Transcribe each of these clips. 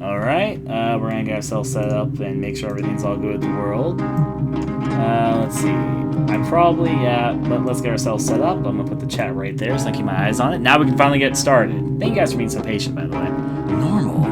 Alright, we're gonna get ourselves set up and make sure everything's all good with the world. Let's see. I'm probably, but let's get ourselves set up. I'm gonna put the chat right there so I keep my eyes on it. Now we can finally get started. Thank you guys for being so patient, by the way. Normal.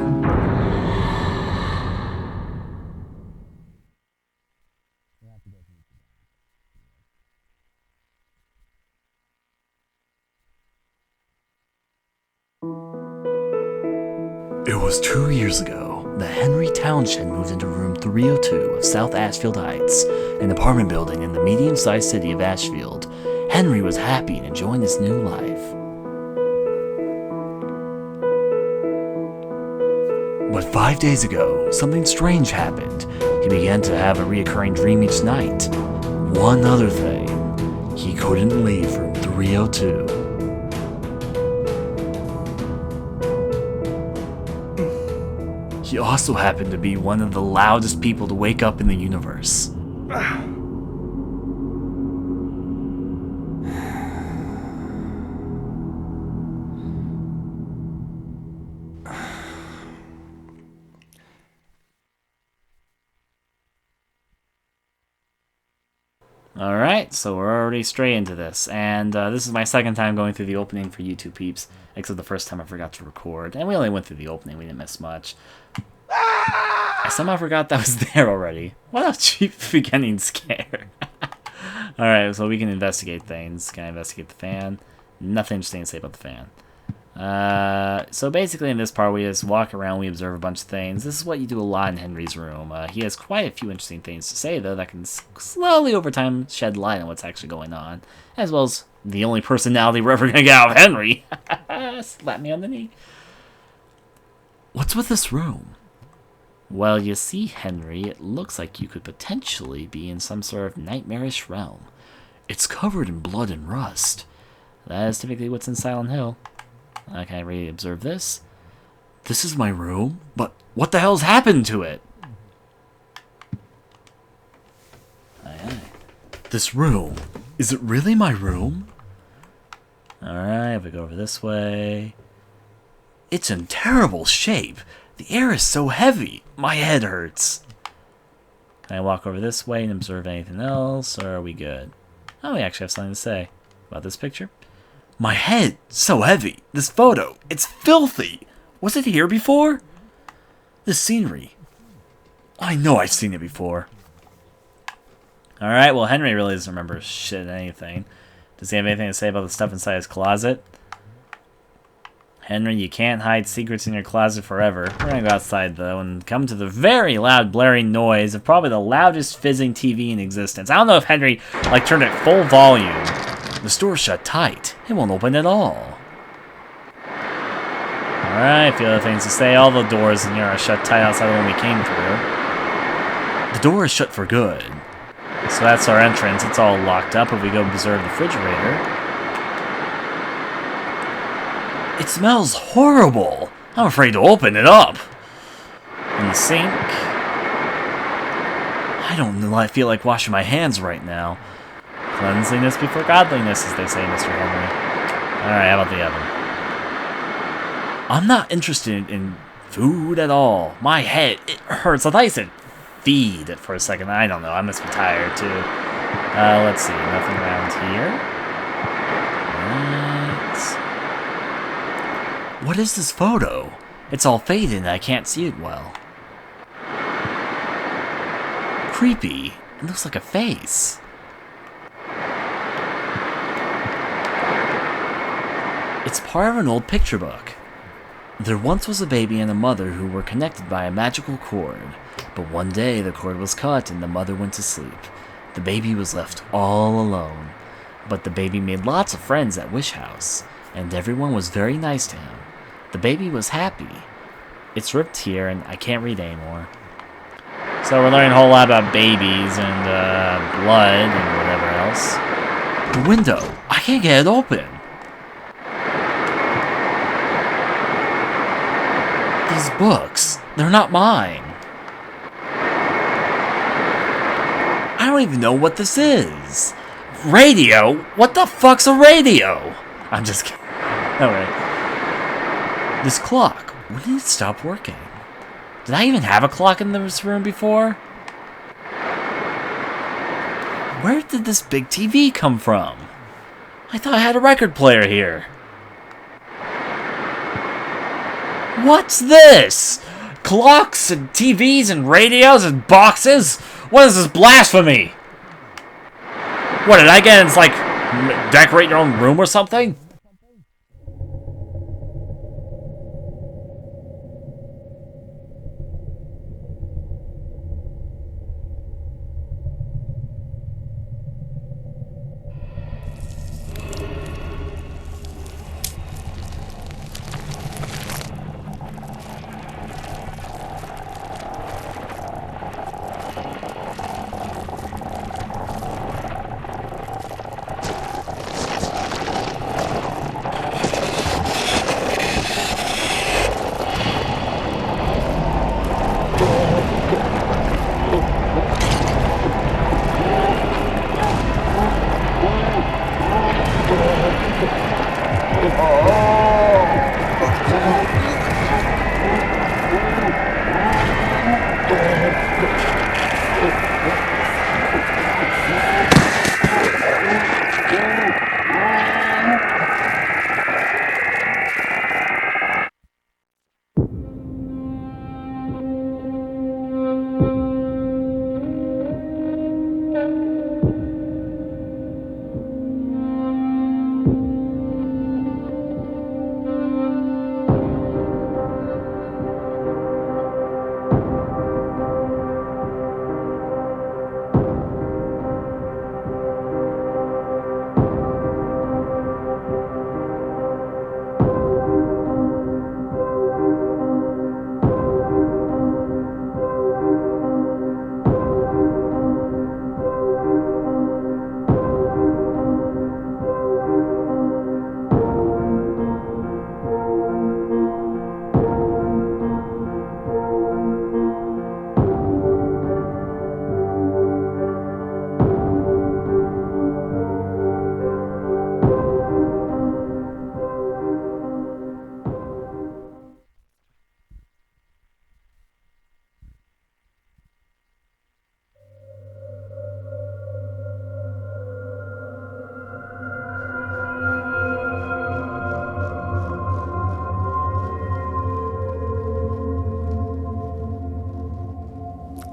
It was 2 years ago that Henry Townshend moved into room 302 of South Ashfield Heights, an apartment building in the medium-sized city of Ashfield. Henry was happy and enjoying his new life. But 5 days ago, something strange happened. He began to have a reoccurring dream each night. One other thing, he couldn't leave room 302. He also happened to be one of the loudest people to wake up in the universe. Alright, so we're already straight into this, and this is my second time going through the opening for YouTube peeps, except the first time I forgot to record, and we only went through the opening, we didn't miss much. I somehow forgot that was there already. What a cheap beginning scare. Alright, so we can investigate things. Can I investigate the fan? Nothing interesting to say about the fan. So basically in this part we just walk around, we observe a bunch of things. This is what you do a lot in Henry's room. He has quite a few interesting things to say though that can slowly over time shed light on what's actually going on. As well as the only personality we're ever going to get out of Henry. Slap me on the knee. What's with this room? Well, you see, Henry, it looks like you could potentially be in some sort of nightmarish realm. It's covered in blood and rust. That is typically what's in Silent Hill. Can I really observe this? This is my room? But what the hell's happened to it? Aye. This room? Is it really my room? Alright, if we go over this way... It's in terrible shape. The air is so heavy. My head hurts. Can I walk over this way and observe anything else, or are we good? Oh, we actually have something to say about this picture. My head, so heavy. This photo, it's filthy. Was it here before? This scenery. I know I've seen it before. Alright, well, Henry really doesn't remember shit anything. Does he have anything to say about the stuff inside his closet? Henry, you can't hide secrets in your closet forever. We're gonna go outside, though, and come to the very loud blaring noise of probably the loudest fizzing TV in existence. I don't know if Henry, like, turned it full volume. The store's shut tight. It won't open at all. Alright, a few other things to say. All the doors in here are shut tight outside the one we came through. The door is shut for good. So that's our entrance. It's all locked up if we go observe the refrigerator. It smells horrible. I'm afraid to open it up. In the sink. I don't know. I feel like washing my hands right now. Cleanliness before godliness, as they say, Mr. Henry. Alright, how about the oven? I'm not interested in food at all. My head, it hurts. I thought you said feed it for a second. I don't know. I must be tired, too. Let's see. Nothing around here. What is this photo? It's all faded and I can't see it well. Creepy. It looks like a face. It's part of an old picture book. There once was a baby and a mother who were connected by a magical cord. But one day the cord was cut and the mother went to sleep. The baby was left all alone. But the baby made lots of friends at Wish House, and everyone was very nice to him. The baby was happy. It's ripped here, and I can't read anymore. So we're learning a whole lot about babies and blood and whatever else. The window. I can't get it open. These books. They're not mine. I don't even know what this is. Radio? What the fuck's a radio? I'm just kidding. Alright. This clock, when did it stop working? Did I even have a clock in this room before? Where did this big TV come from? I thought I had a record player here. What's this? Clocks and TVs and radios and boxes? What is this blasphemy? What did I get? It's like decorate your own room or something?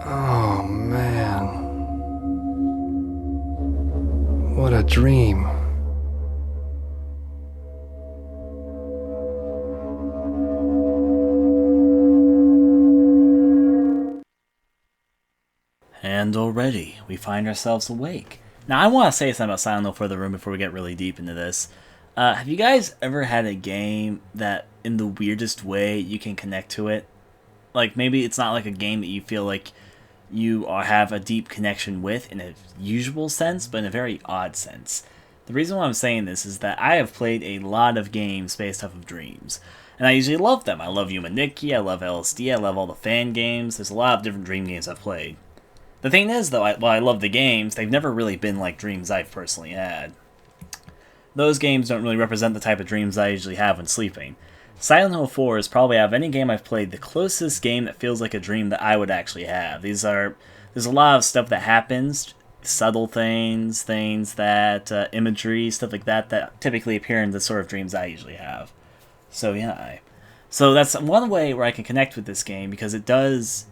Oh man. What a dream. And already, we find ourselves awake. Now, I want to say something about Silent Hill Further Room before we get really deep into this. Have you guys ever had a game that, in the weirdest way, you can connect to it? Like, maybe it's not like a game that you feel like you have a deep connection with in a usual sense, but in a very odd sense. The reason why I'm saying this is that I have played a lot of games based off of dreams. And I usually love them. I love Humaniki, I love LSD, I love all the fan games. There's a lot of different dream games I've played. The thing is, though, while I love the games, they've never really been like dreams I've personally had. Those games don't really represent the type of dreams I usually have when sleeping. Silent Hill 4 is probably, out of any game I've played, the closest game that feels like a dream that I would actually have. There's a lot of stuff that happens, subtle things that, imagery, stuff like that, that typically appear in the sort of dreams I usually have. So yeah, so that's one way where I can connect with this game, because it does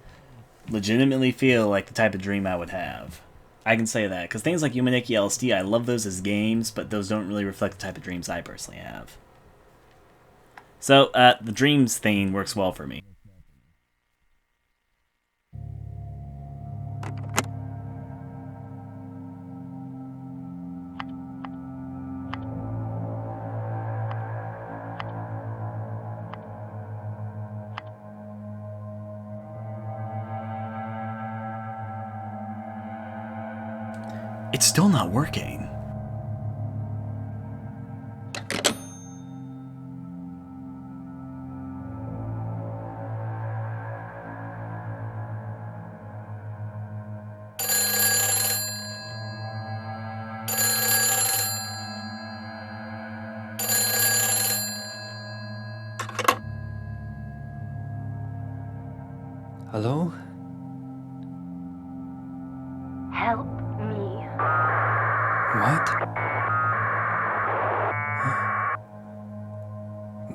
legitimately feel like the type of dream I would have. I can say that, because things like Humaniki LSD, I love those as games, but those don't really reflect the type of dreams I personally have. So, the dreams thing works well for me. It's still not working. Hello? Help me. What?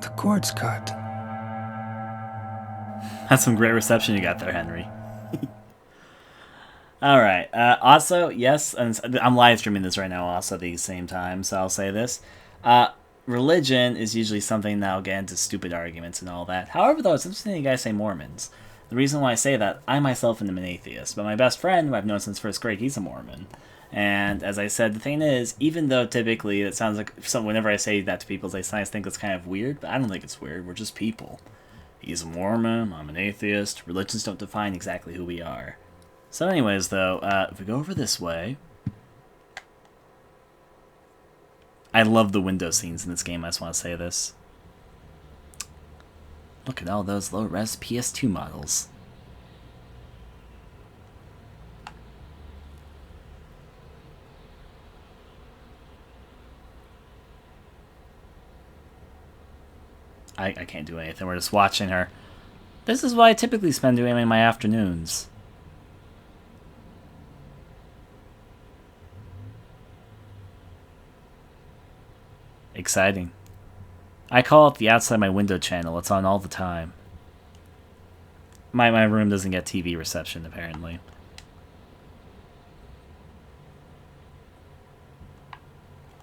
The cord's cut. That's some great reception you got there, Henry. Alright, also, yes, and I'm live streaming this right now also at the same time, so I'll say this. Religion is usually something that'll get into stupid arguments and all that. However, though, it's interesting you guys say Mormons. The reason why I say that, I myself am an atheist, but my best friend, who I've known since first grade, he's a Mormon. And as I said, the thing is, even though typically it sounds like, whenever I say that to people, they sometimes think it's kind of weird, but I don't think it's weird. We're just people. He's a Mormon, I'm an atheist. Religions don't define exactly who we are. So anyways, though, if we go over this way... I love the window scenes in this game, I just want to say this. Look at all those low-res PS2 models. I can't do anything, we're just watching her. This is what I typically spend doing my afternoons. Exciting. I call it the outside my window channel. It's on all the time. My room doesn't get TV reception, apparently.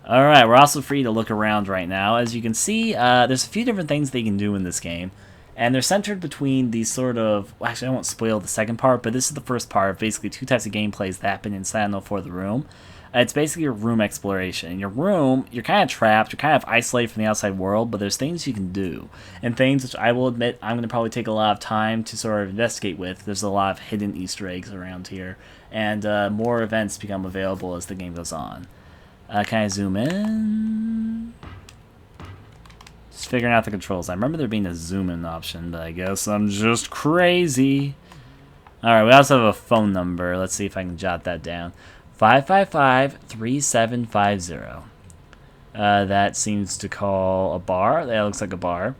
Alright, we're also free to look around right now. As you can see, there's a few different things they can do in this game. And they're centered between these sort of... Well, actually, I won't spoil the second part, but this is the first part of basically two types of gameplays that happen in Silent Hill for the room. It's basically your room exploration. In your room, you're kind of trapped, you're kind of isolated from the outside world, but there's things you can do. And things which I will admit I'm going to probably take a lot of time to sort of investigate with. There's a lot of hidden Easter eggs around here. And more events become available as the game goes on. Can I zoom in? Just figuring out the controls. I remember there being a zoom in option, but I guess I'm just crazy. Alright, we also have a phone number. Let's see if I can jot that down. 555-3750. That seems to call a bar. That looks like a bar.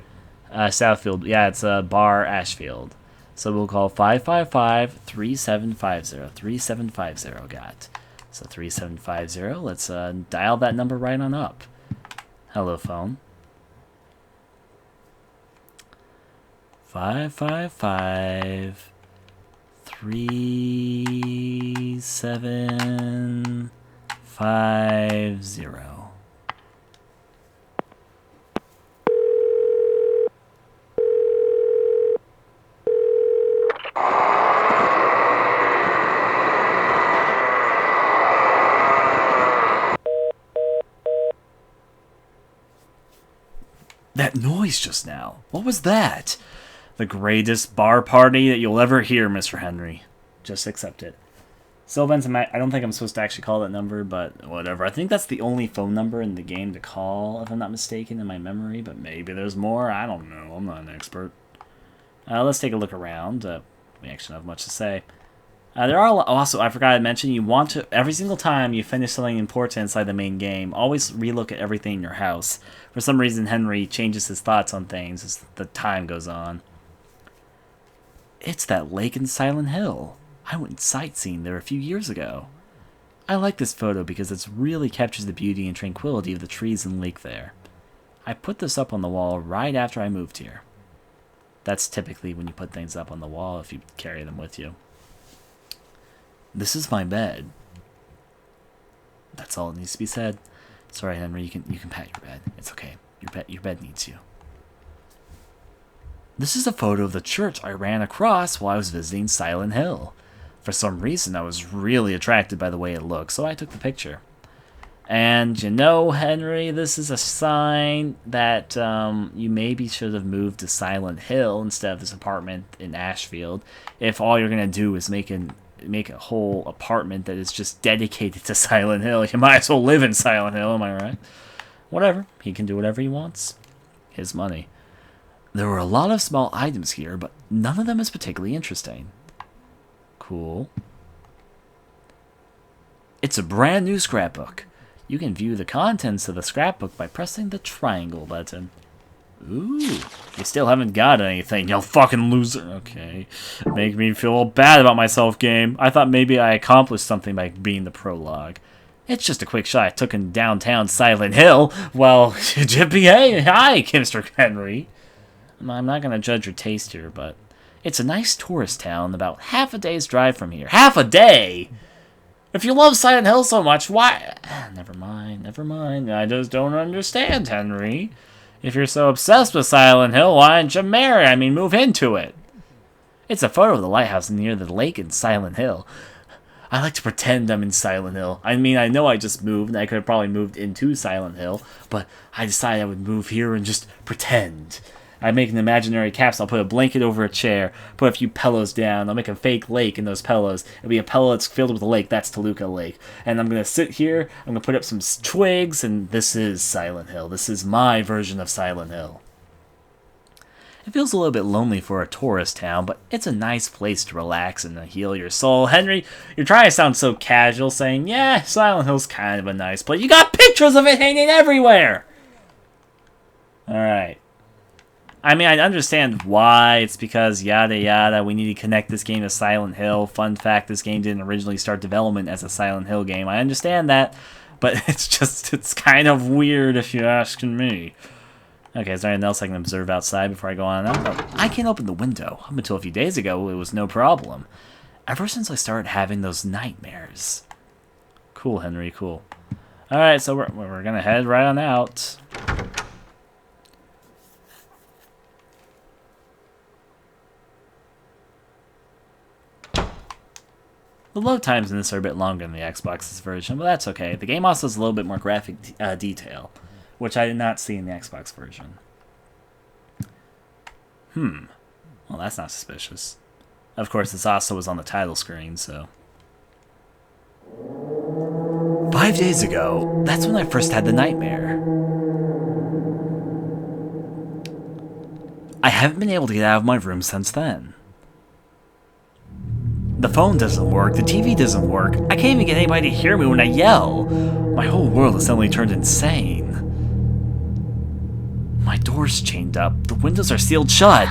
Southfield. Yeah, it's a bar, Ashfield. So we'll call 555-3750. 3750 got. So 3750. Let's dial that number right on up. Hello, phone. 555 3750. That noise just now. What was that? The greatest bar party that you'll ever hear, Mr. Henry. Just accept it. So, Benson, I don't think I'm supposed to actually call that number, but whatever. I think that's the only phone number in the game to call, if I'm not mistaken, in my memory. But maybe there's more. I don't know. I'm not an expert. Let's take a look around. We actually don't have much to say. There are also, I forgot to mention, you want to, every single time you finish something important inside the main game, always relook at everything in your house. For some reason, Henry changes his thoughts on things as the time goes on. It's that lake in Silent Hill. I went sightseeing there a few years ago. I like this photo because it really captures the beauty and tranquility of the trees and lake there. I put this up on the wall right after I moved here. That's typically when you put things up on the wall if you carry them with you. This is my bed. That's all that needs to be said. Sorry, Henry, you can pat your bed. It's okay. Your bed needs you. This is a photo of the church I ran across while I was visiting Silent Hill. For some reason, I was really attracted by the way it looked, so I took the picture. And you know, Henry, this is a sign that you maybe should have moved to Silent Hill instead of this apartment in Ashfield. If all you're gonna do is make a whole apartment that is just dedicated to Silent Hill, you might as well live in Silent Hill. Am I right? Whatever. He can do whatever he wants. His money. There were a lot of small items here, but none of them is particularly interesting. Cool. It's a brand new scrapbook. You can view the contents of the scrapbook by pressing the triangle button. Ooh, you still haven't got anything, you fucking loser. Okay, make me feel bad about myself, game. I thought maybe I accomplished something by being the prologue. It's just a quick shot I took in downtown Silent Hill. Well, Jippy, hey, hi, Mr. Henry. I'm not going to judge your taste here, but it's a nice tourist town about half a day's drive from here. Half a day? If you love Silent Hill so much, why... Never mind, never mind. I just don't understand, Henry. If you're so obsessed with Silent Hill, why don't you move into it? It's a photo of the lighthouse near the lake in Silent Hill. I like to pretend I'm in Silent Hill. I mean, I know I just moved, and I could have probably moved into Silent Hill, but I decided I would move here and just pretend. I make an imaginary capsule. I'll put a blanket over a chair, put a few pillows down. I'll make a fake lake in those pillows. It'll be a pillow that's filled with a lake. That's Toluca Lake. And I'm going to sit here. I'm going to put up some twigs, and this is Silent Hill. This is my version of Silent Hill. It feels a little bit lonely for a tourist town, but it's a nice place to relax and to heal your soul. Henry, you're trying to sound so casual, saying, yeah, Silent Hill's kind of a nice place. You got pictures of it hanging everywhere! Alright. I mean, I understand why. It's because yada yada, we need to connect this game to Silent Hill. Fun fact, this game didn't originally start development as a Silent Hill game. I understand that, but it's kind of weird if you're asking me. Okay, is there anything else I can observe outside before I go on out? Oh, I can't open the window. Up until a few days ago, it was no problem. Ever since I started having those nightmares. Cool, Henry, cool. Alright, so we're gonna head right on out. The load times in this are a bit longer than the Xbox's version, but that's okay. The game also has a little bit more graphic detail, which I did not see in the Xbox version. Well, that's not suspicious. Of course, this also was on the title screen, so... 5 days ago, that's when I first had the nightmare. I haven't been able to get out of my room since then. The phone doesn't work, the TV doesn't work, I can't even get anybody to hear me when I yell. My whole world has suddenly turned insane. My door's chained up, the windows are sealed shut.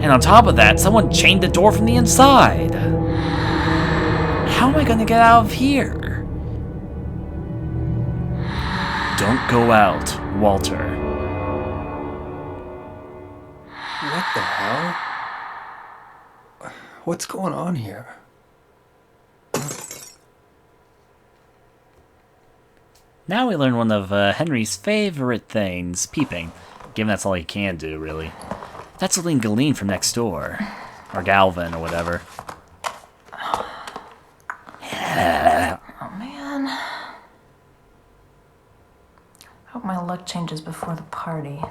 And on top of that, someone chained the door from the inside. How am I gonna get out of here? Don't go out, Walter. What the hell? What's going on here? Now we learn one of Henry's favorite things, peeping. Given that's all he can do, really. That's Aline Galeen from next door. Or Galvin, or whatever. Oh, man. Hope my luck changes before the party.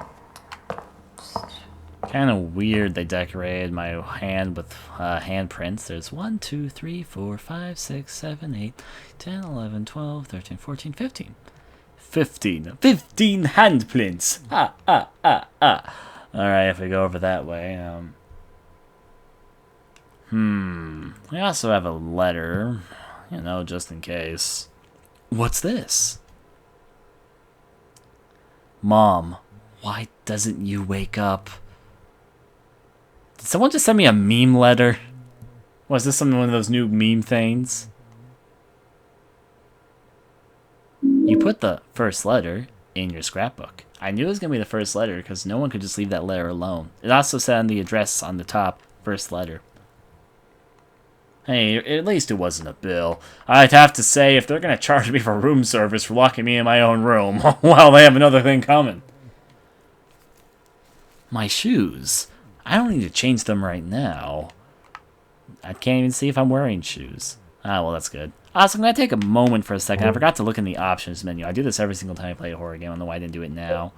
Kind of weird they decorated my hand with handprints. There's 1, 2, 3, 4, 5, 6, 7, 8, 10, 11, 12, 13, 14, 15. 15 handprints! Alright, if we go over that way, we also have a letter, you know, just in case. What's this? Mom, why doesn't you wake up? Did someone just send me a meme letter? Was this one of those new meme things? You put the first letter in your scrapbook. I knew it was going to be the first letter because no one could just leave that letter alone. It also said on the address on the top, first letter. Hey, at least it wasn't a bill. I'd have to say, if they're going to charge me for room service for locking me in my own room, well, they have another thing coming. My shoes. I don't need to change them right now. I can't even see if I'm wearing shoes. Ah, well, that's good. So I'm going to take a moment for a second. I forgot to look in the options menu. I do this every single time I play a horror game. I don't know why I didn't do it now.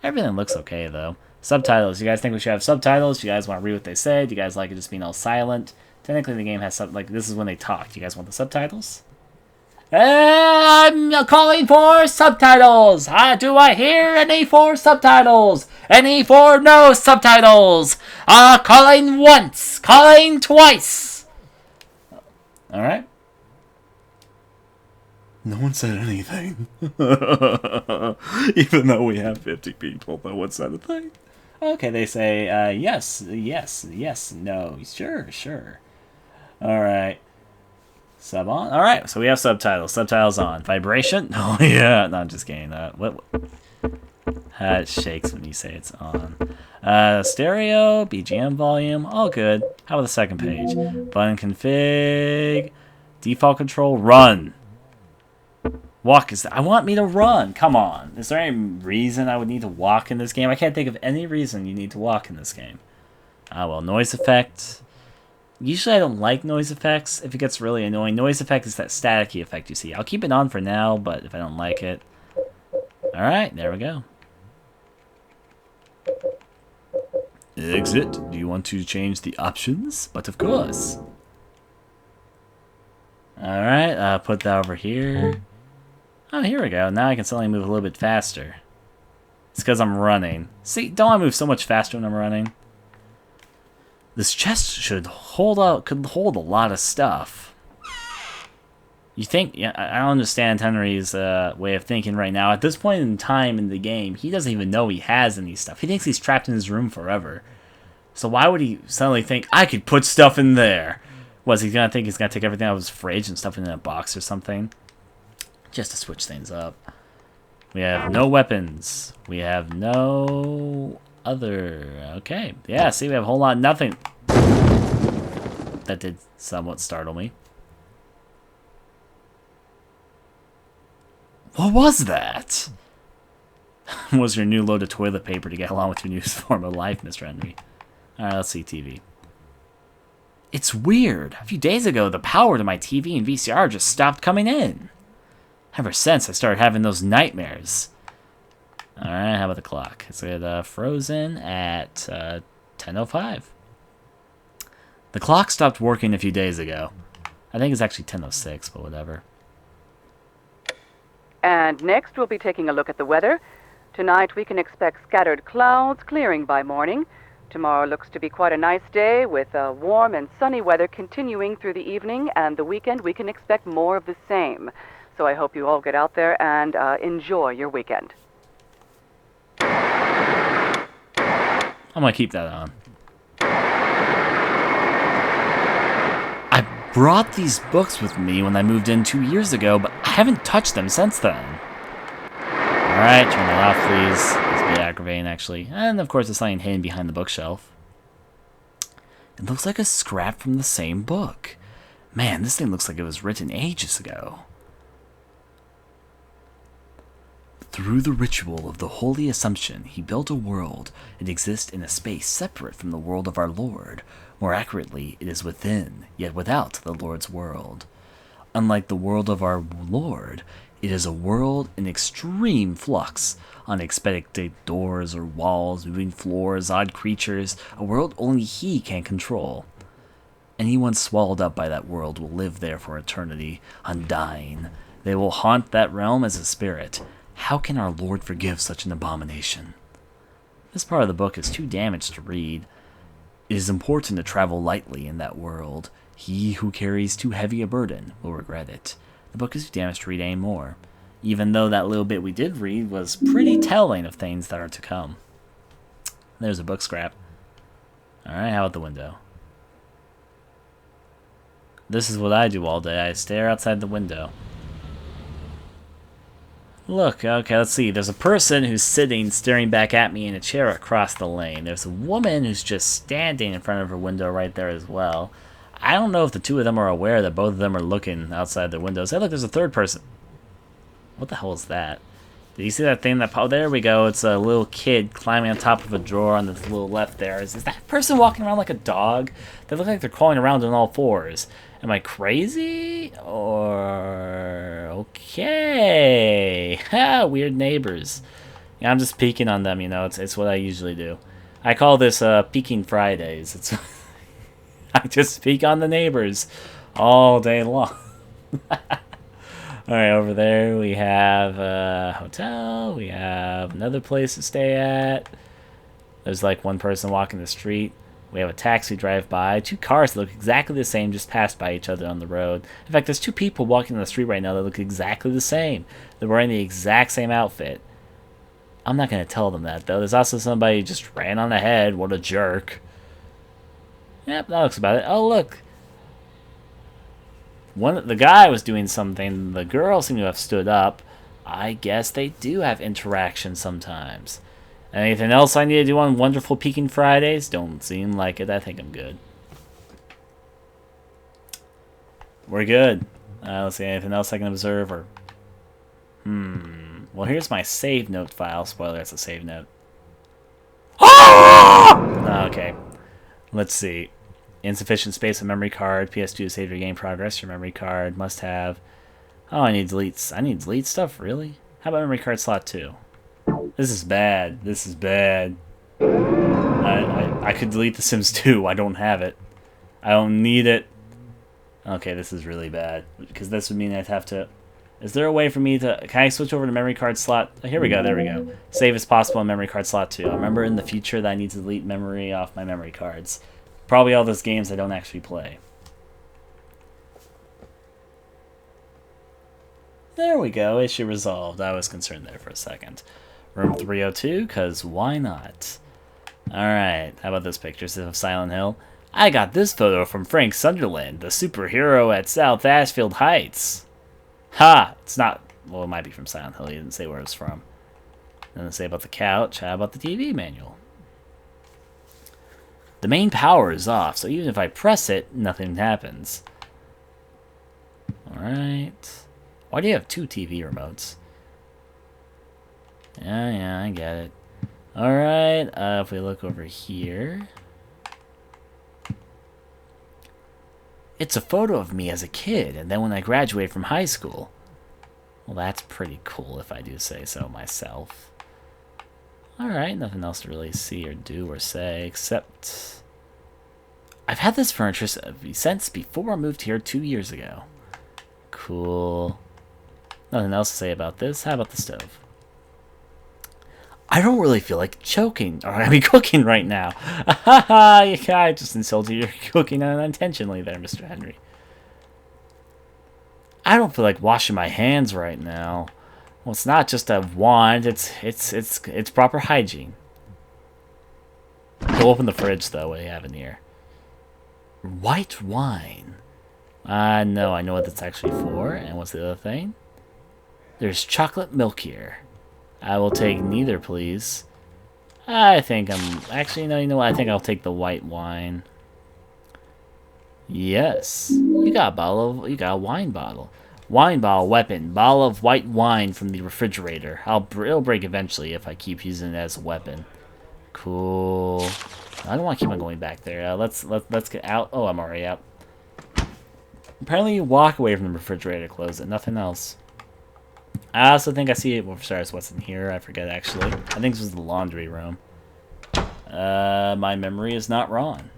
Everything looks okay, though. Subtitles. You guys think we should have subtitles? You guys want to read what they say? Do you guys like it just being all silent? Technically, the game has like this is when they talk. Do you guys want the subtitles? I'm calling for subtitles. Do I hear any for subtitles? Any for no subtitles? Calling once. Calling twice. All right. No one said anything. Even though we have 50 people, no one said a thing. Okay, they say, yes, yes, yes, no, sure, sure. Alright. Sub on? Alright, so we have subtitles. Subtitles on. Vibration? Oh, yeah. No, I'm just kidding. What? It shakes when you say it's on. Stereo, BGM volume, all good. How about the second page? Button config, default control, run. Walk is. I want me to run. Come on. Is there any reason I would need to walk in this game? I can't think of any reason you need to walk in this game. Ah, well, noise effect. Usually I don't like noise effects if it gets really annoying. Noise effect is that staticky effect you see. I'll keep it on for now, but if I don't like it. Alright, there we go. Exit. Do you want to change the options? But of course. Alright, put that over here. Oh, here we go. Now I can suddenly move a little bit faster. It's because I'm running. See, don't I move so much faster when I'm running? This chest should could hold a lot of stuff. You think? Yeah, I don't understand Henry's way of thinking right now. At this point in time in the game, he doesn't even know he has any stuff. He thinks he's trapped in his room forever. So why would he suddenly think, I could put stuff in there? Was he gonna think he's gonna take everything out of his fridge and stuff in a box or something? Just to switch things up. We have no weapons. We have no other. Okay. Yeah, see, we have a whole lot of nothing. That did somewhat startle me. What was that? Was your new load of toilet paper to get along with your new form of life, Mr. Henry? Alright, let's see TV. It's weird. A few days ago, the power to my TV and VCR just stopped coming in. Ever since, I started having those nightmares. Alright, how about the clock? It's frozen at 10:05. The clock stopped working a few days ago. I think it's actually 10:06, but whatever. And next, we'll be taking a look at the weather. Tonight, we can expect scattered clouds clearing by morning. Tomorrow looks to be quite a nice day with warm and sunny weather continuing through the evening, and the weekend we can expect more of the same. So I hope you all get out there and enjoy your weekend. I'm gonna keep that on. I brought these books with me when I moved in 2 years ago, but I haven't touched them since then. Alright, turn that off, please. It's a bit aggravating, actually. And, of course, there's something hidden behind the bookshelf. It looks like a scrap from the same book. Man, this thing looks like it was written ages ago. Through the ritual of the Holy Assumption, he built a world. It exists in a space separate from the world of our Lord. More accurately, it is within, yet without the Lord's world. Unlike the world of our Lord, it is a world in extreme flux. Unexpected doors or walls, moving floors, odd creatures, a world only he can control. Anyone swallowed up by that world will live there for eternity, undying. They will haunt that realm as a spirit. How can our Lord forgive such an abomination? This part of the book is too damaged to read. It is important to travel lightly in that world. He who carries too heavy a burden will regret it. The book is too damaged to read anymore, even though that little bit we did read was pretty telling of things that are to come. There's a book scrap. Alright, how about the window? This is what I do all day. I stare outside the window. Look, okay, let's see. There's a person who's sitting, staring back at me in a chair across the lane. There's a woman who's just standing in front of her window right there as well. I don't know if the two of them are aware that both of them are looking outside their windows. Hey, look, there's a third person. What the hell is that? Did you see that thing that... Oh, there we go. It's a little kid climbing on top of a drawer on the little left there. Is that person walking around like a dog? They look like they're crawling around on all fours. Am I crazy? Or... Okay. Ha, weird neighbors. Yeah, I'm just peeking on them, you know. It's what I usually do. I call this Peeking Fridays. It's... I just peek on the neighbors all day long. Alright, over there we have a hotel. We have another place to stay at. There's like one person walking the street. We have a taxi drive by. 2 cars that look exactly the same just passed by each other on the road. In fact, there's 2 people walking on the street right now that look exactly the same. They're wearing the exact same outfit. I'm not going to tell them that, though. There's also somebody who just ran on ahead. What a jerk. Yep, that looks about it. Oh, look. The guy was doing something. The girl seemed to have stood up. I guess they do have interaction sometimes. Anything else I need to do on Wonderful Peeking Fridays? Don't seem like it. I think I'm good. We're good. Let's see, anything else I can observe? Or well, here's my save note file. Spoiler, it's a save note. Okay. Let's see. Insufficient space on memory card. PS2 to save your game progress. Your memory card must have... Oh, I need delete. I need delete stuff, really? How about memory card slot 2? This is bad. This is bad. I could delete The Sims 2. I don't have it. I don't need it. Okay, this is really bad. Because this would mean I'd have to... Is there a way for me to... Can I switch over to memory card slot... Oh, here we go, there we go. Save as possible on memory card slot 2. I remember in the future that I need to delete memory off my memory cards. Probably all those games I don't actually play. There we go, issue resolved. I was concerned there for a second. Room 302, because why not? Alright, how about this picture of Silent Hill? I got this photo from Frank Sunderland, the superhero at South Ashfield Heights. Ha! It's not... Well, it might be from Silent Hill. He didn't say where it was from. Doesn't say about the couch. How about the TV manual? The main power is off, so even if I press it, nothing happens. Alright. Why do you have 2 TV remotes? Yeah, I get it. Alright, if we look over here... It's a photo of me as a kid, and then when I graduated from high school. Well, that's pretty cool if I do say so myself. Alright, nothing else to really see or do or say, except... I've had this furniture since before I moved here 2 years ago. Cool. Nothing else to say about this. How about the stove? I don't really feel like choking, or I mean cooking right now. I just insulted your cooking unintentionally there, Mr. Henry. I don't feel like washing my hands right now. Well, it's not just a wand, it's proper hygiene. We'll open the fridge though, what do you have in here? White wine. No, I know what that's actually for, and what's the other thing? There's chocolate milk here. I will take neither, please. I think I'm... Actually, no, you know what? I think I'll take the white wine. Yes. You got a bottle of... You got a wine bottle. Wine bottle, weapon. Bottle of white wine from the refrigerator. It'll break eventually if I keep using it as a weapon. Cool. I don't want to keep on going back there. Let's get out. Oh, I'm already out. Apparently you walk away from the refrigerator, close it. Nothing else. I also think I see it. Well, sorry, what's in here? I forget actually. I think this was the laundry room. My memory is not wrong.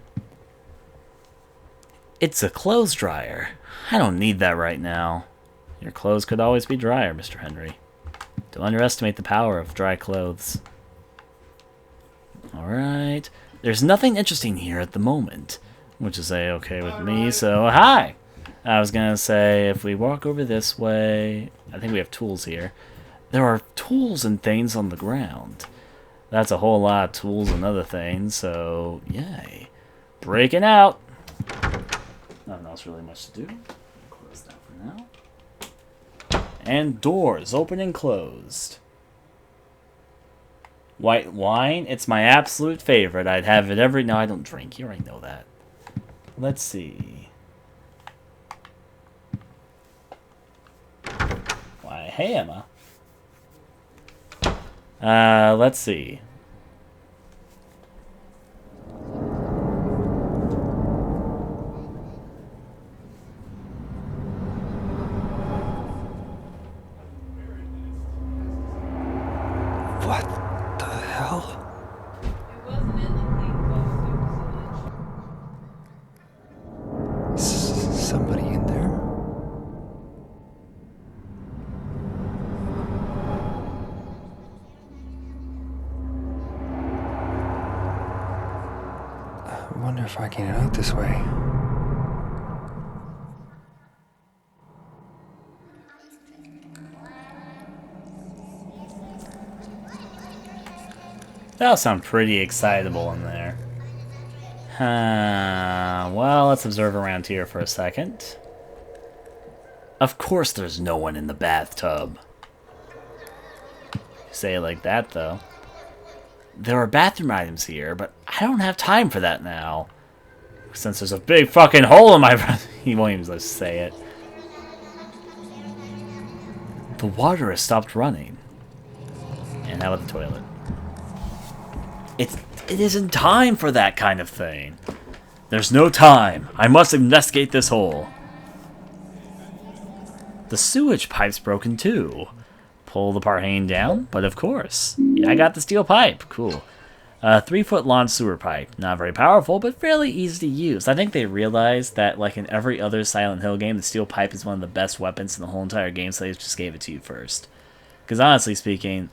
It's a clothes dryer. I don't need that right now. Your clothes could always be drier, Mr. Henry. Don't underestimate the power of dry clothes. Alright. There's nothing interesting here at the moment. Which is A-okay with me, so hi! I was gonna say, if we walk over this way... I think we have tools here. There are tools and things on the ground. That's a whole lot of tools and other things, so... Yay. Breaking out! Nothing else really much to do. Close that for now. And doors, open and closed. White wine, it's my absolute favorite. I'd have it every... No, I don't drink. You already know that. Let's see... Why, hey, Emma. Let's see. What the hell? Somebody in there? I striking it out this way. That'll sound pretty excitable in there. Well, let's observe around here for a second. Of course there's no one in the bathtub. Say it like that, though. There are bathroom items here, but I don't have time for that now. Since there's a big fucking hole in my... He won't even just say it. The water has stopped running. And how about the toilet? It isn't time for that kind of thing. There's no time. I must investigate this hole. The sewage pipe's broken too. Pull the parhane down, but of course. Yeah, I got the steel pipe. Cool. 3-foot long sewer pipe. Not very powerful, but fairly easy to use. I think they realized that, like in every other Silent Hill game, the steel pipe is one of the best weapons in the whole entire game, so they just gave it to you first. Because honestly speaking,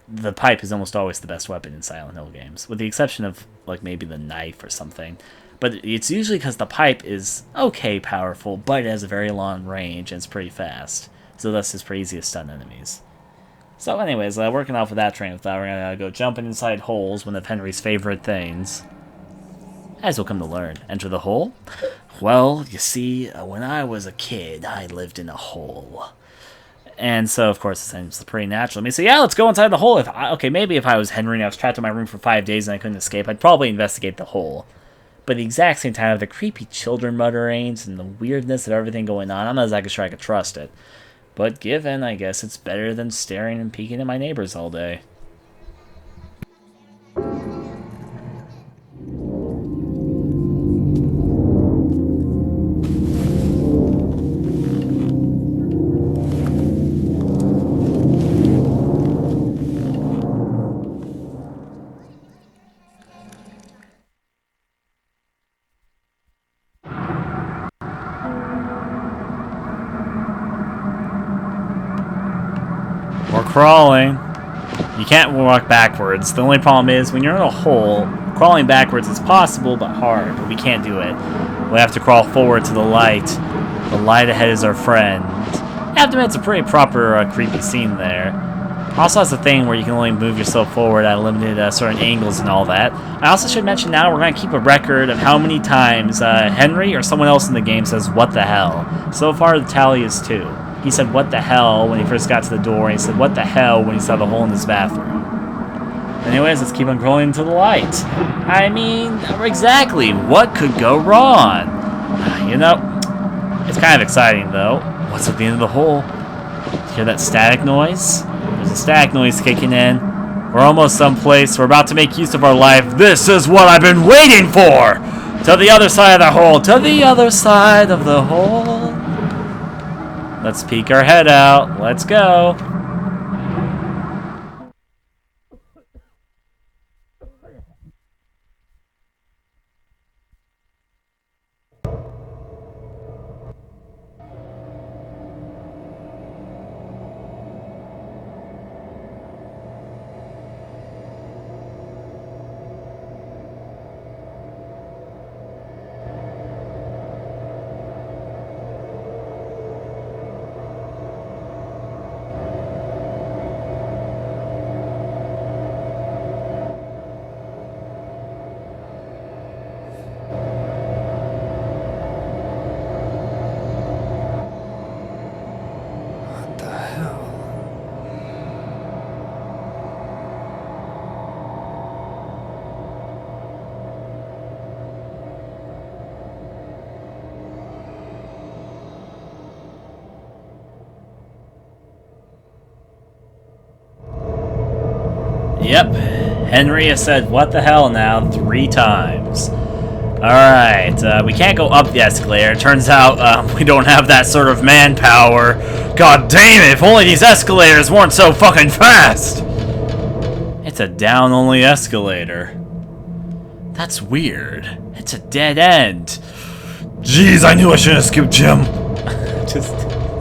the pipe is almost always the best weapon in Silent Hill games, with the exception of, like, maybe the knife or something. But it's usually because the pipe is okay powerful, but it has a very long range and it's pretty fast. So thus it's pretty easy to stun enemies. So anyways, working off of that train of thought, we're going to go jumping inside holes, one of Henry's favorite things. As we'll come to learn. Enter the hole? Well, you see, when I was a kid, I lived in a hole. And so, of course, it seems pretty natural to me. So yeah, let's go inside the hole. Maybe if I was Henry and I was trapped in my room for 5 days and I couldn't escape, I'd probably investigate the hole. But at the exact same time, the creepy children mutterings and the weirdness of everything going on, I'm not exactly sure I could trust it. But given, I guess it's better than staring and peeking at my neighbors all day. We're crawling. You can't walk backwards. The only problem is, when you're in a hole, crawling backwards is possible, but hard. But we can't do it. We have to crawl forward to the light. The light ahead is our friend. I have to admit, it's a pretty proper, creepy scene there. Also has a thing where you can only move yourself forward at limited certain angles and all that. I also should mention now we're going to keep a record of how many times Henry or someone else in the game says, "What the hell?" So far, the tally is 2. He said, "What the hell?" when he first got to the door, and he said, "What the hell?" when he saw the hole in his bathroom. Anyways, let's keep on crawling to the light. I mean, exactly, what could go wrong? You know, it's kind of exciting, though. What's at the end of the hole? Hear that static noise? There's a static noise kicking in. We're almost someplace. We're about to make use of our life. This is what I've been waiting for! To the other side of the hole! To the other side of the hole! Let's peek our head out. Let's go. What the hell? Yep. Henry has said, "What the hell?" now 3 times. Alright, we can't go up the escalator. Turns out we don't have that sort of manpower. God damn it, if only these escalators weren't so fucking fast! It's a down-only escalator. That's weird. It's a dead end. Jeez, I knew I shouldn't have scooped Jim. It's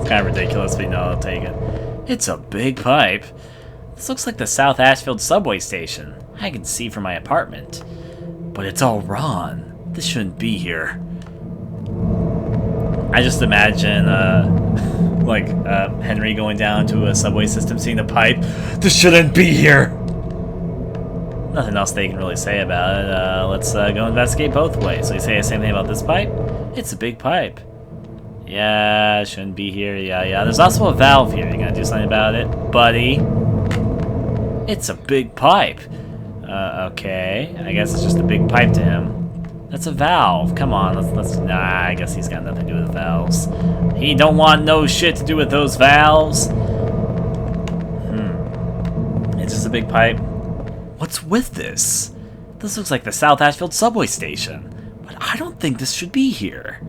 kind of ridiculous, but you know, I'll take it. It's a big pipe. This looks like the South Ashfield subway station. I can see from my apartment. But it's all wrong. This shouldn't be here. I just imagine, Henry going down to a subway system, seeing the pipe. This shouldn't be here! Nothing else they can really say about it. Let's go investigate both ways. So you say the same thing about this pipe? It's a big pipe. Yeah, it shouldn't be here. Yeah. There's also a valve here. You gonna do something about it, buddy? It's a big pipe. Okay. I guess it's just a big pipe to him. That's a valve. Come on, let's. Nah, I guess he's got nothing to do with the valves. He don't want no shit to do with those valves. It's just a big pipe. What's with this? This looks like the South Ashfield subway station, but I don't think this should be here.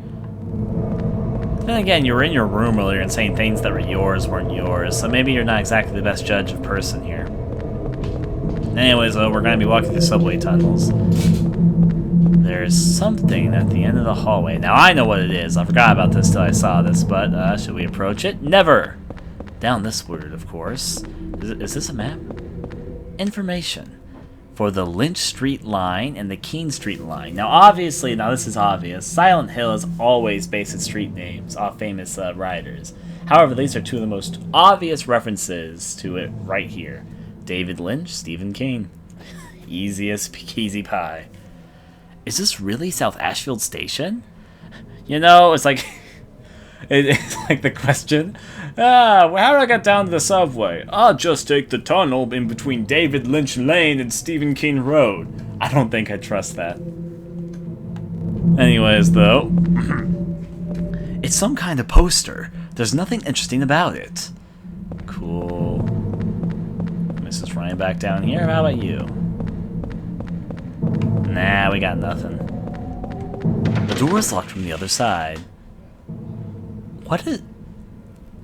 Then again, you were in your room earlier and saying things that were yours weren't yours, so maybe you're not exactly the best judge of person here. Anyways, we're going to be walking through subway tunnels. There's something at the end of the hallway. Now, I know what it is. I forgot about this till I saw this, but should we approach it? Never! Down this word, of course. Is this a map? Information. For the Lynch Street line and the Keene Street line. Now, obviously, this is obvious. Silent Hill has always based its street names off famous writers. However, these are two of the most obvious references to it right here. David Lynch, Stephen King. Easiest peasy pie. Is this really South Ashfield Station? You know, it's like... it's like the question. How do I get down to the subway? I'll just take the tunnel in between David Lynch Lane and Stephen King Road. I don't think I trust that. Anyways, though. It's some kind of poster. There's nothing interesting about it. Cool. Mrs. Ryan back down here. How about you? Nah, we got nothing. The door is locked from the other side. What is...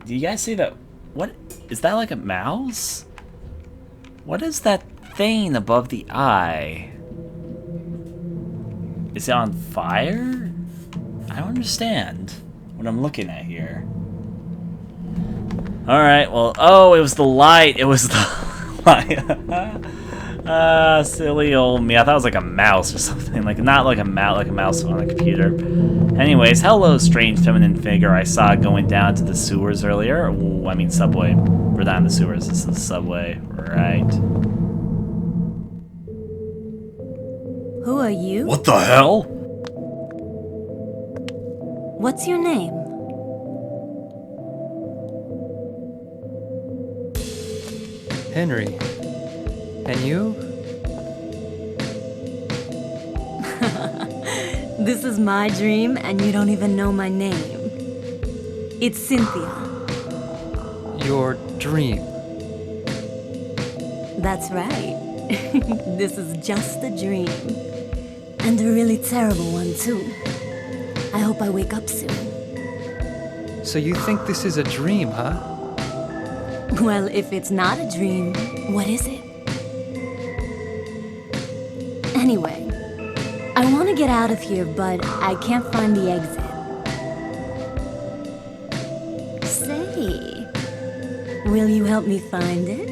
Do you guys see that? What? Is that like a mouse? What is that thing above the eye? Is it on fire? I don't understand what I'm looking at here. Alright, well... Oh, it was the light. It was the light. Silly old me. I thought it was like a mouse or something. Like, not like a mouse on a computer. Anyways, hello, strange feminine figure I saw going down to the sewers earlier. Ooh, I mean subway. We're down the sewers. This is the subway. Right. Who are you? What the hell? What's your name? Henry. And you? This is my dream, and you don't even know my name. It's Cynthia. Your dream. That's right. This is just a dream. And a really terrible one, too. I hope I wake up soon. So you think this is a dream, huh? Well, if it's not a dream, what is it? Anyway, I want to get out of here, but I can't find the exit. Say, will you help me find it?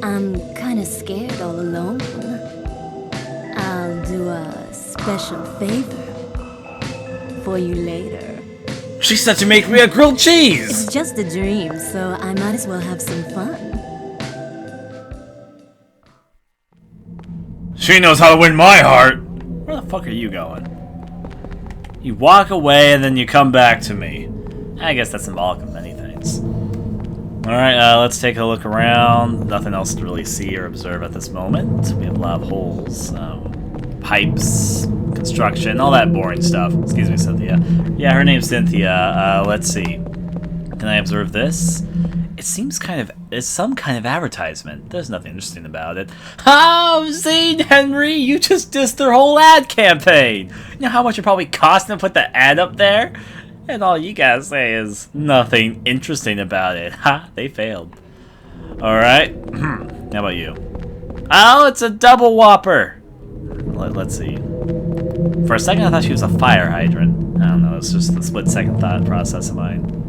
I'm kind of scared all alone. I'll do a special favor for you later. She said to make me a grilled cheese! It's just a dream, so I might as well have some fun. She knows how to win my heart! Where the fuck are you going? You walk away and then you come back to me. I guess that's symbolic of many things. Alright, let's take a look around. Nothing else to really see or observe at this moment. We have a lot of holes, pipes, construction, all that boring stuff. Excuse me, Cynthia. Yeah, her name's Cynthia. Let's see. Can I observe this? It seems it's some kind of advertisement. There's nothing interesting about it. Oh, see, Henry, you just dissed their whole ad campaign. You know how much it probably cost them to put the ad up there? And all you gotta say is nothing interesting about it. Ha, they failed. Alright. How about you? Oh, it's a double whopper. Let's see. For a second, I thought she was a fire hydrant. I don't know, it's just a split-second thought process of mine.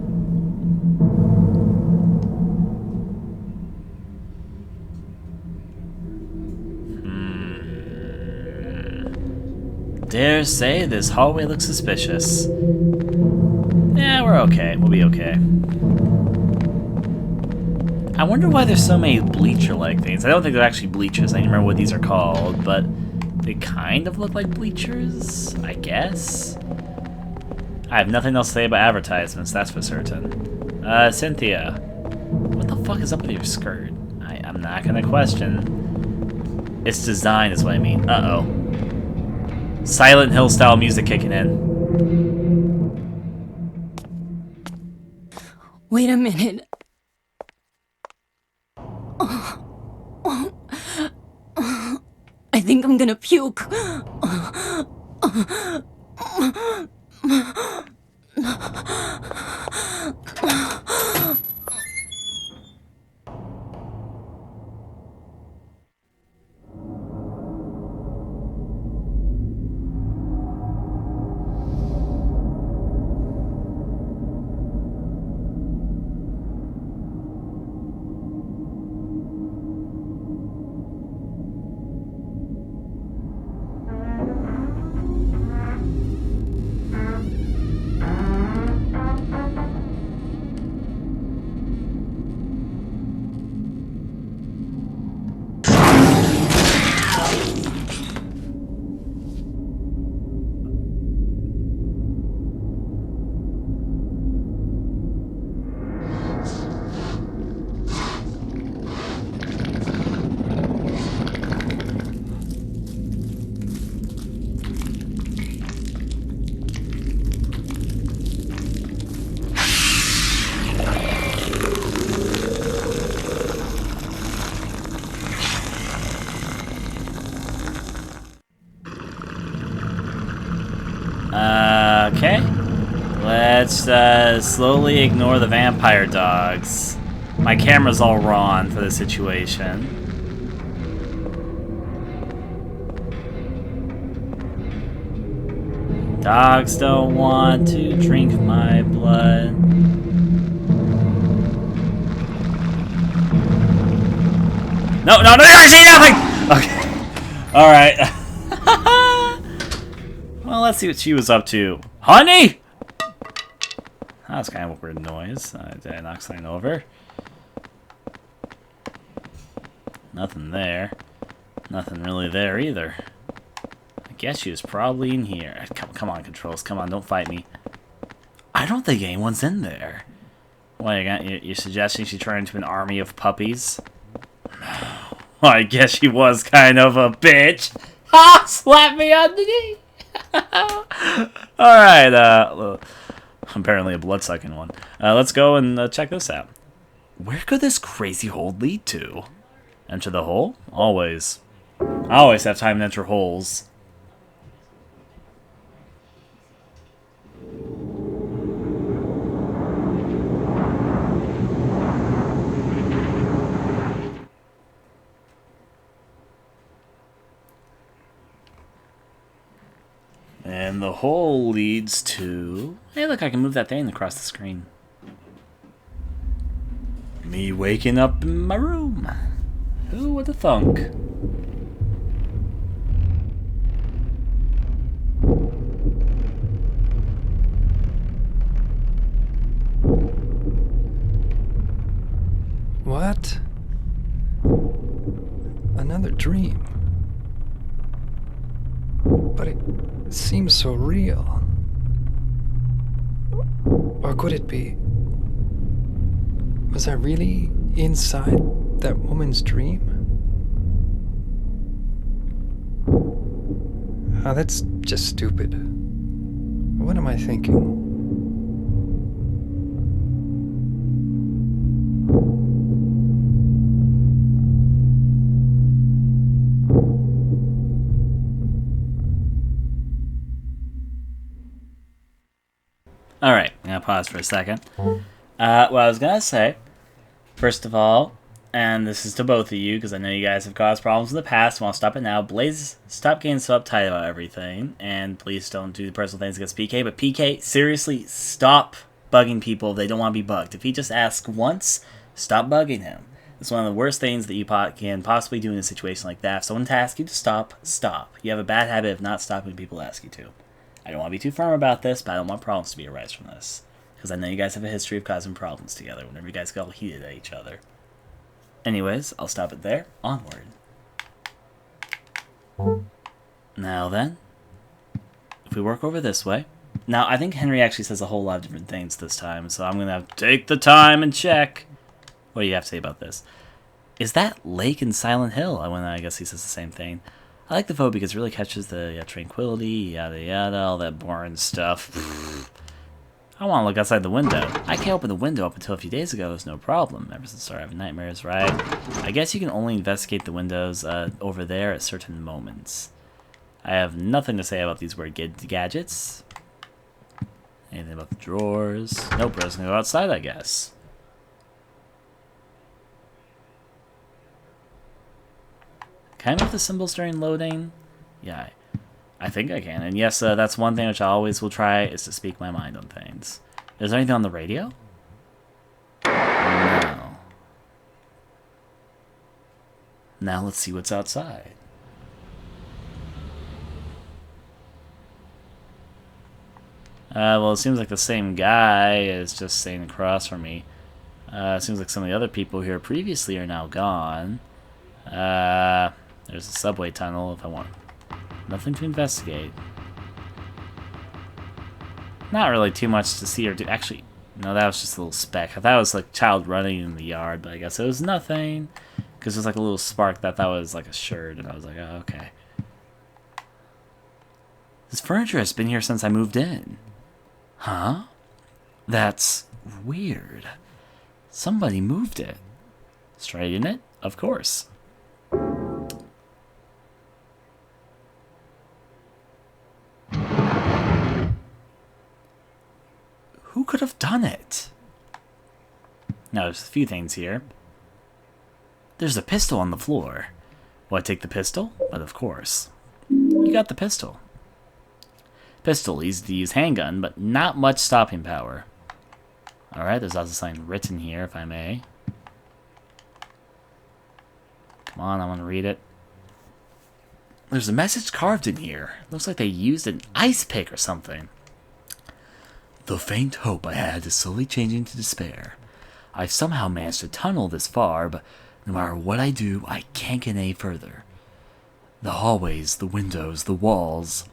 Dare say this hallway looks suspicious. Yeah, we're okay. We'll be okay. I wonder why there's so many bleacher-like things. I don't think they're actually bleachers. I don't remember what these are called, but they kind of look like bleachers, I guess? I have nothing else to say about advertisements, that's for certain. Cynthia, what the fuck is up with your skirt? I'm not gonna question. Its design is what I mean. Uh-oh. Silent Hill style music kicking in. Wait a minute. I think I'm gonna puke. Okay. Let's slowly ignore the vampire dogs. My camera's all raw for this situation. Dogs don't want to drink my blood. No, I see nothing! Okay. Alright. Well, let's see what she was up to. Honey! That was kind of a weird noise. Did I knock something over? Nothing there. Nothing really there either. I guess she was probably in here. Come on, controls. Come on, don't fight me. I don't think anyone's in there. What, you're suggesting she turned into an army of puppies? Well, I guess she was kind of a bitch. Ha! Slap me on the knee! Alright, apparently a blood-sucking one. Let's go and check this out. Where could this crazy hole lead to? Enter the hole? Always. I always have time to enter holes. And the hole leads to... Hey, look, I can move that thing across the screen. Me waking up in my room. Who would have thunk? What? Another dream. But it seems so real. Or could it be? Was I really inside that woman's dream? Ah, that's just stupid. What am I thinking? Alright, I'm gonna pause for a second. What I was gonna say, first of all, and this is to both of you, because I know you guys have caused problems in the past, and I'll stop it now. Blaze, stop getting so uptight about everything, and please don't do the personal things against PK, but PK, seriously, stop bugging people if they don't want to be bugged. If he just asks once, stop bugging him. It's one of the worst things that you can possibly do in a situation like that. If someone asks you to stop, stop. You have a bad habit of not stopping when people ask you to. I don't want to be too firm about this, but I don't want problems to be arise from this. Because I know you guys have a history of causing problems together whenever you guys get all heated at each other. Anyways, I'll stop it there. Onward. Now then, if we work over this way. Now, I think Henry actually says a whole lot of different things this time, so I'm going to have to take the time and check. What do you have to say about this? Is that Lake in Silent Hill? I guess he says the same thing. I like the photo because it really catches the tranquility, yada yada, all that boring stuff. I want to look outside the window. I can't open the window up until a few days ago. It was no problem. Ever since I started having nightmares, right? I guess you can only investigate the windows over there at certain moments. I have nothing to say about these weird gadgets. Anything about the drawers? Nope, we're just gonna go outside, I guess. Can I move the symbols during loading? Yeah, I think I can. And yes, that's one thing which I always will try, is to speak my mind on things. Is there anything on the radio? No. Now let's see what's outside. Well, it seems like the same guy is just staying across from me. It seems like some of the other people here previously are now gone. There's a subway tunnel if I want. Nothing to investigate. Not really too much to see or do. Actually, no, that was just a little speck. I thought it was like a child running in the yard, but I guess it was nothing. Because there's like a little spark that I thought was like a shirt, and I was like, oh, okay. This furniture has been here since I moved in. Huh? That's weird. Somebody moved it. Straighten it? Of course. Who could have done it? Now, there's a few things here. There's a pistol on the floor. Will I take the pistol? But of course. You got the pistol. Pistol, easy to use handgun, but not much stopping power. Alright, there's also something written here, if I may. Come on, I want to read it. There's a message carved in here. Looks like they used an ice pick or something. The faint hope I had is slowly changing to despair. I've somehow managed to tunnel this far, but no matter what I do, I can't get any further. The hallways, the windows, the walls.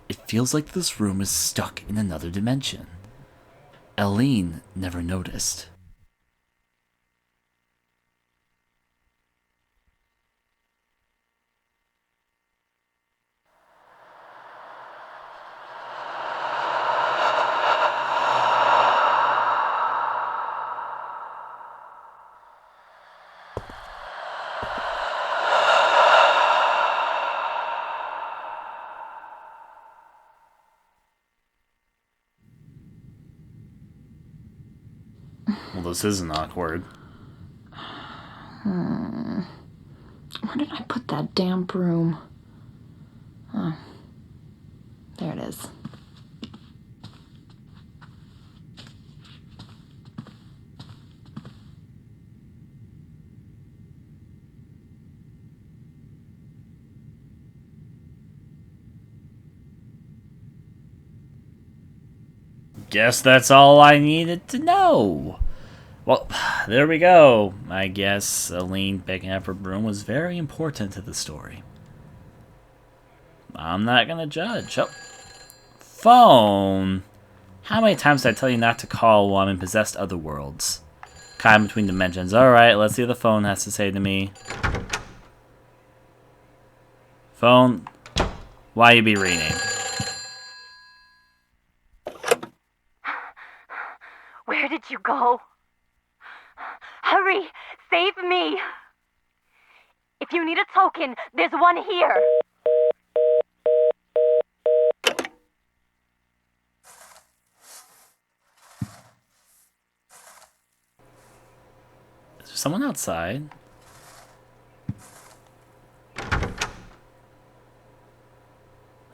It feels like this room is stuck in another dimension. Eileen never noticed. Well, this isn't awkward. Where did I put that damn broom? Oh, there it is. Guess that's all I needed to know. Well, there we go. I guess Eileen picking up her broom was very important to the story. I'm not gonna judge. Oh. Phone. How many times did I tell you not to call while I'm in possessed other worlds? Caught in between dimensions. Alright, let's see what the phone has to say to me. Phone, why you be reading? Where did you go? Hurry! Save me! If you need a token, there's one here. Is there someone outside?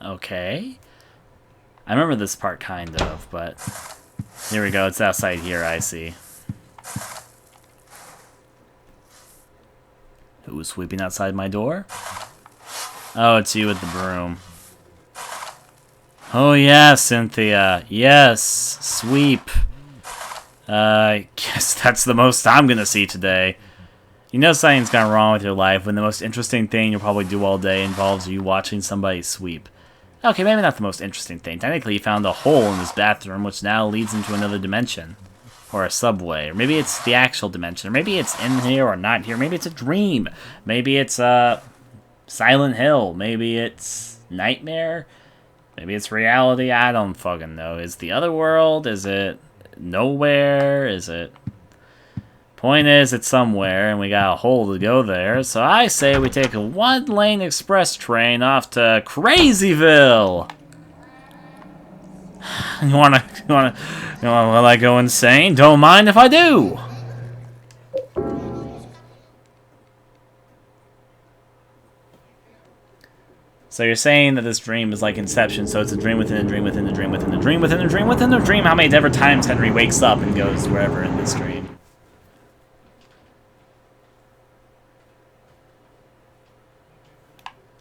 Okay. I remember this part kind of, but here we go. It's outside here, I see. Who's sweeping outside my door? Oh, it's you with the broom. Oh yeah, Cynthia. Yes, sweep. Guess that's the most I'm gonna see today. You know something's gone wrong with your life when the most interesting thing you'll probably do all day involves you watching somebody sweep. Okay, maybe not the most interesting thing. Technically, you found a hole in this bathroom, which now leads into another dimension. Or a subway. Or maybe it's the actual dimension. Or maybe it's in here or not here. Maybe it's a dream. Maybe it's, Silent Hill. Maybe it's Nightmare. Maybe it's reality. I don't fucking know. Is the other world? Is it nowhere? Is it... Point is, it's somewhere, and we got a hole to go there. So I say we take a one-lane express train off to Crazyville. You wanna let I go insane? Don't mind if I do. So you're saying that this dream is like Inception, so it's a dream within a dream within a dream within a dream within a dream within a dream. How many ever times Henry wakes up and goes wherever in this dream?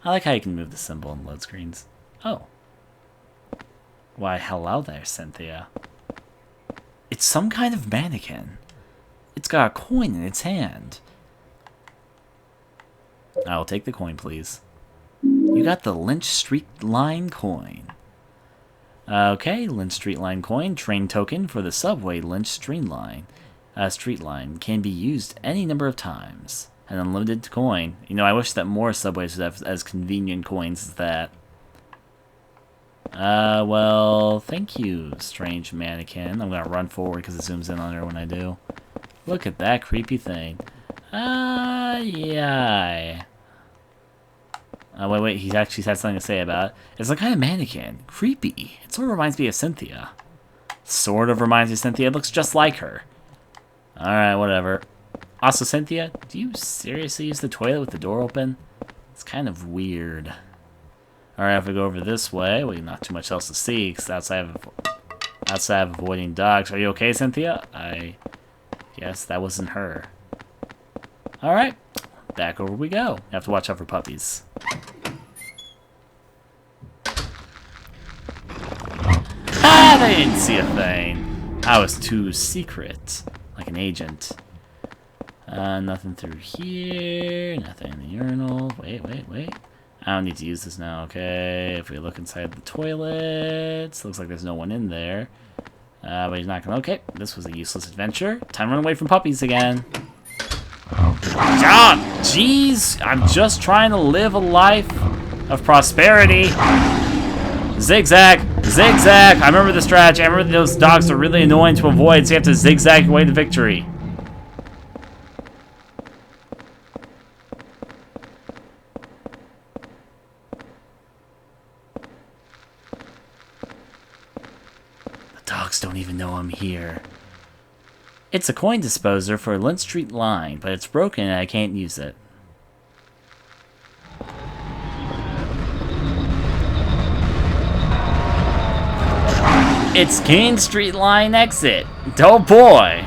I like how you can move the symbol in load screens. Oh. Why, hello there, Cynthia. It's some kind of mannequin. It's got a coin in its hand. I'll take the coin, please. You got the Lynch Street Line coin. Okay, Lynch Street Line coin. Train token for the subway Lynch Street Line. Street line can be used any number of times. An unlimited coin. You know, I wish that more subways would have as convenient coins as that. Well, thank you, strange mannequin. I'm gonna run forward because it zooms in on her when I do. Look at that creepy thing. Yeah. Wait, he actually had something to say about it. It's a kind of mannequin. Creepy. It sort of reminds me of Cynthia. Sort of reminds me of Cynthia. It looks just like her. Alright, whatever. Also, Cynthia, do you seriously use the toilet with the door open? It's kind of weird. Alright, if we go over this way, well, not too much else to see, because outside of avoiding dogs. Are you okay, Cynthia? I guess that wasn't her. Alright, back over we go. You have to watch out for puppies. Ah, they didn't see a thing. I was too secret, like an agent. Nothing through here, nothing in the urinal. Wait. I don't need to use this now, okay? If we look inside the toilets, looks like there's no one in there. But he's not gonna... Okay, this was a useless adventure. Time to run away from puppies again. God, jeez! I'm just trying to live a life of prosperity. Zigzag! Zigzag! I remember the strategy. I remember those dogs are really annoying to avoid, so you have to zigzag your way to victory. Dogs don't even know I'm here. It's a coin disposer for Lynch Street Line, but it's broken and I can't use it. It's King Street Line exit. Oh boy.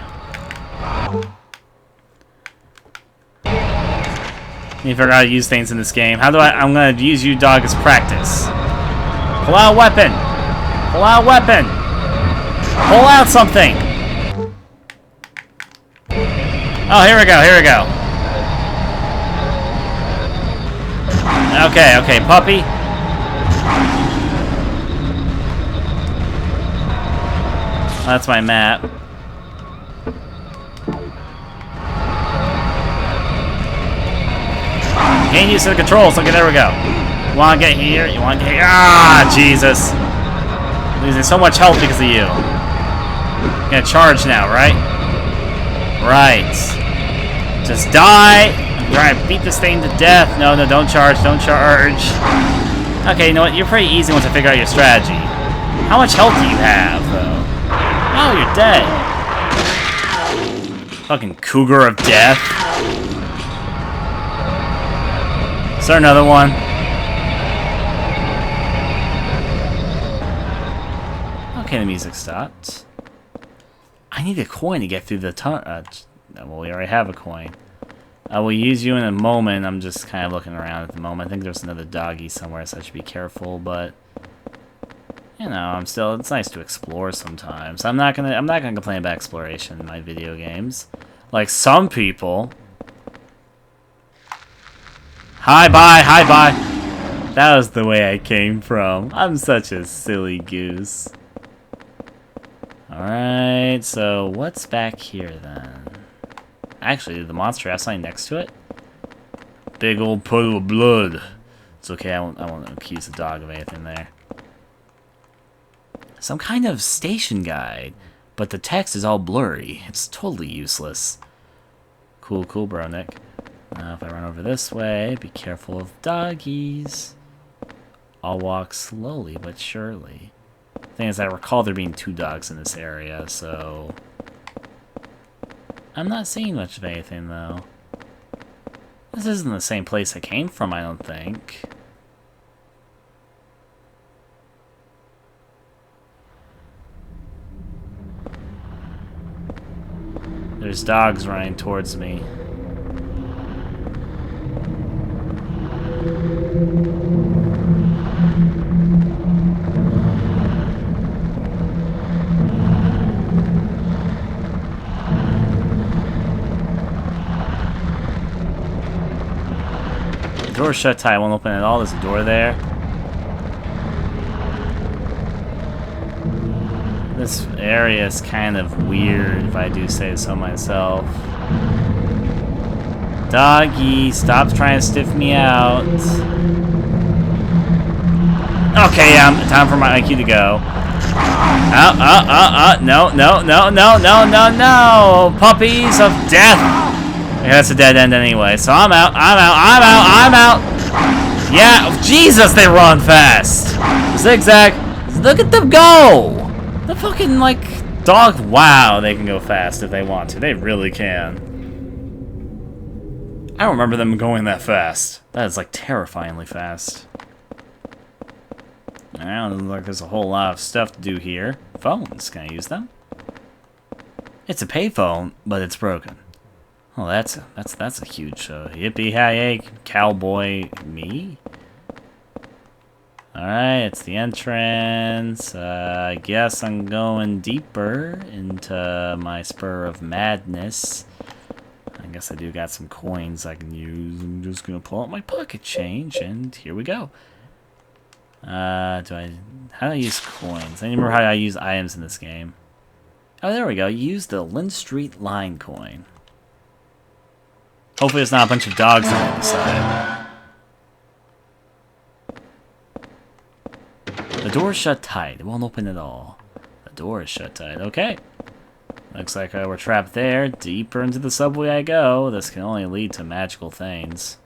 You forgot how to use things in this game. I'm gonna use you, dog, as practice. Pull out weapon. Pull out weapon. Pull out something! Oh, here we go. Okay, puppy. That's my map. Can't use the controls. Okay, there we go. You wanna get here? Ah, Jesus. Losing so much health because of you. Gonna charge now, right? Right. Just die. I'm trying to beat this thing to death. No, don't charge. Okay, you know what? You're pretty easy once I figure out your strategy. How much health do you have, though? Oh, you're dead. Fucking cougar of death. Is there another one? Okay, the music stopped. I need a coin to get through the tunnel. Well, we already have a coin. I will use you in a moment. I'm just kind of looking around at the moment. I think there's another doggy somewhere, so I should be careful, but you know, it's nice to explore sometimes. I'm not gonna complain about exploration in my video games. Like some people. Hi, bye. That was the way I came from. I'm such a silly goose. Alright, so what's back here then? Actually, the monster has something next to it? Big old puddle of blood. It's okay, I won't accuse the dog of anything there. Some kind of station guide, but the text is all blurry. It's totally useless. Cool, bro, Nick. Now if I run over this way, be careful of doggies. I'll walk slowly but surely. Thing is, I recall there being 2 dogs in this area, so I'm not seeing much of anything, though. This isn't the same place I came from, I don't think. There's dogs running towards me. The door's shut tight, I won't open at all. There's a door there. This area is kind of weird, if I do say so myself. Doggy, stop trying to stiff me out. Okay, yeah, time for my IQ to go. No. Puppies of death. Yeah, that's a dead end anyway, so I'm out. Yeah, Jesus, they run fast. Zigzag. Look at them go. The fucking, like, dog. Wow, they can go fast if they want to. They really can. I don't remember them going that fast. That is, like, terrifyingly fast. Now, it looks like there's a whole lot of stuff to do here. Phones, can I use them? It's a payphone, but it's broken. Oh, that's a huge yippee-hi-yay, cowboy me. Alright, it's the entrance. I guess I'm going deeper into my spur of madness. I guess I do got some coins I can use. I'm just gonna pull out my pocket change, and here we go. How do I use coins? I don't remember how I use items in this game. Oh, there we go. Use the Lynn Street line coin. Hopefully there's not a bunch of dogs on the other side. The door is shut tight. It won't open at all. The door is shut tight. Okay. Looks like we're trapped there. Deeper into the subway I go. This can only lead to magical things.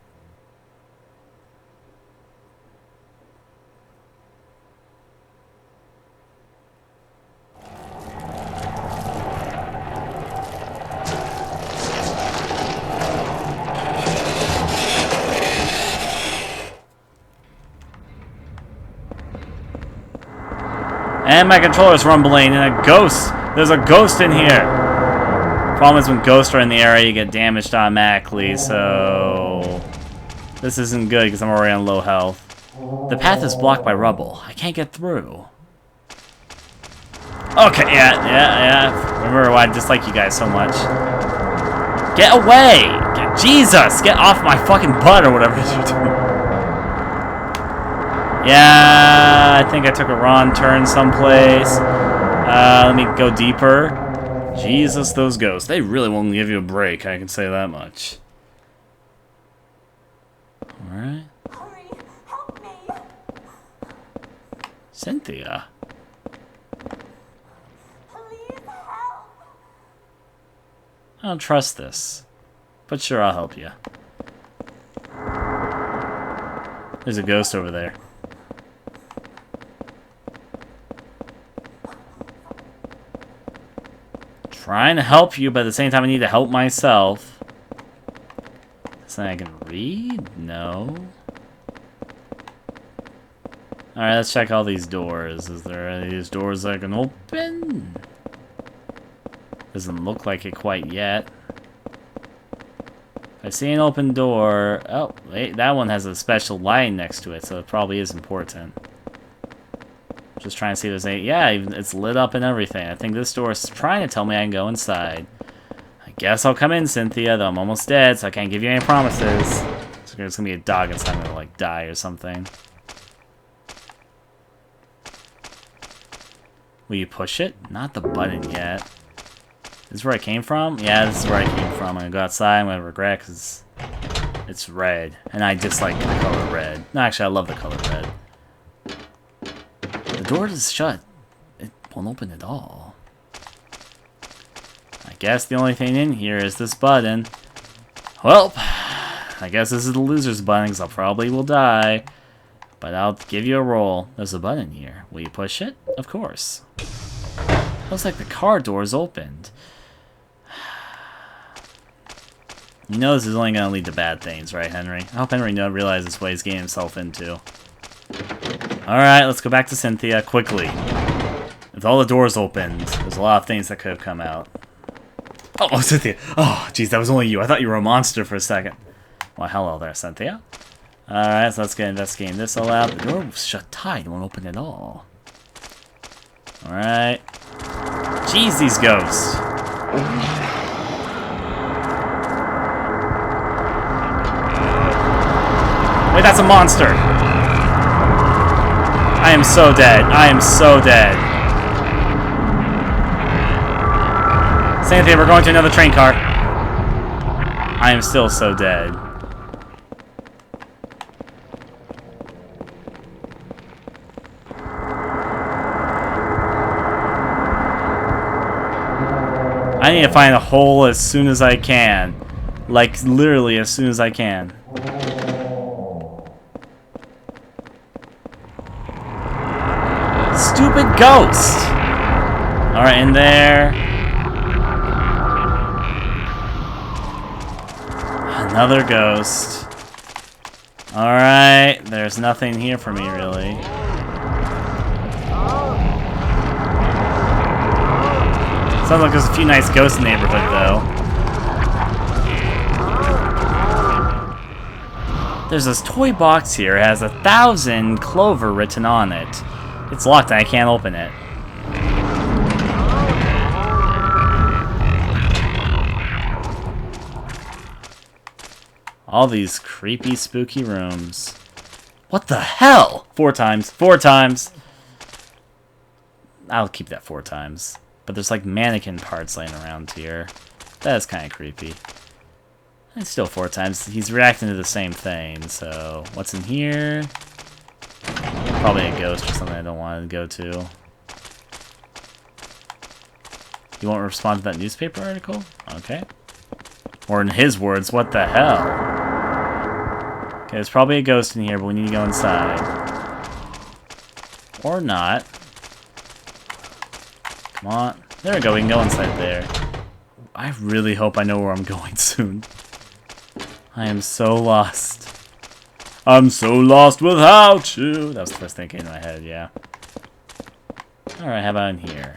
And my controller's rumbling, and a ghost. There's a ghost in here. Problem is, when ghosts are in the area, you get damaged automatically, so this isn't good because I'm already on low health. The path is blocked by rubble. I can't get through. Okay, yeah. Remember why I dislike you guys so much. Get away! Jesus! Get off my fucking butt or whatever you're doing. Yeah, I think I took a wrong turn someplace. Let me go deeper. Jesus, those ghosts. They really won't give you a break, I can say that much. Alright. Hurry, help me. Cynthia. Please help. I don't trust this. But sure, I'll help you. There's a ghost over there. Trying to help you, but at the same time I need to help myself. Something I can read? No. Alright, let's check all these doors. Is there any of these doors I can open? Doesn't look like it quite yet. I see an open door. Oh, wait, that one has a special light next to it, so it probably is important. Just trying to see if there's any... Yeah, it's lit up and everything. I think this door is trying to tell me I can go inside. I guess I'll come in, Cynthia, though I'm almost dead, so I can't give you any promises. So there's gonna be a dog inside, I'm gonna, like, die or something. Will you push it? Not the button yet. This is where I came from? Yeah, this is where I came from. I'm gonna go outside, I'm gonna regret because it's red. And I dislike the color red. No, actually, I love the color red. The door is shut. It won't open at all. I guess the only thing in here is this button. Well, I guess this is the loser's button because I probably will die. But I'll give you a roll. There's a button here. Will you push it? Of course. Looks like the car door's opened. You know this is only going to lead to bad things, right, Henry? I hope Henry realizes what he's getting himself into. Alright, let's go back to Cynthia quickly. With all the doors opened, there's a lot of things that could have come out. Oh, Cynthia! Oh, jeez, that was only you. I thought you were a monster for a second. Well, hello there, Cynthia. Alright, so let's get investigating this all out. The door was shut tight. It won't open at all. Alright. Jeez, these ghosts. Wait, that's a monster! I am so dead. I am so dead. Cynthia, we're going to another train car. I am still so dead. I need to find a hole as soon as I can. Like, literally as soon as I can. Stupid ghost! Alright, in there. Another ghost. Alright, there's nothing here for me, really. Sounds like there's a few nice ghosts in the neighborhood, though. There's this toy box here. It has 1,000 clover written on it. It's locked and I can't open it. All these creepy, spooky rooms. What the hell? 4 times. 4 times. I'll keep that 4 times. But there's like mannequin parts laying around here. That is kind of creepy. And still 4 times. He's reacting to the same thing. So, what's in here? Probably a ghost or something I don't want to go to. You won't respond to that newspaper article? Okay. Or in his words, what the hell? Okay, there's probably a ghost in here, but we need to go inside. Or not. Come on. There we go, we can go inside there. I really hope I know where I'm going soon. I am so lost. I'm so lost without you. That was the first thing that came to my head, yeah. Alright, how about in here?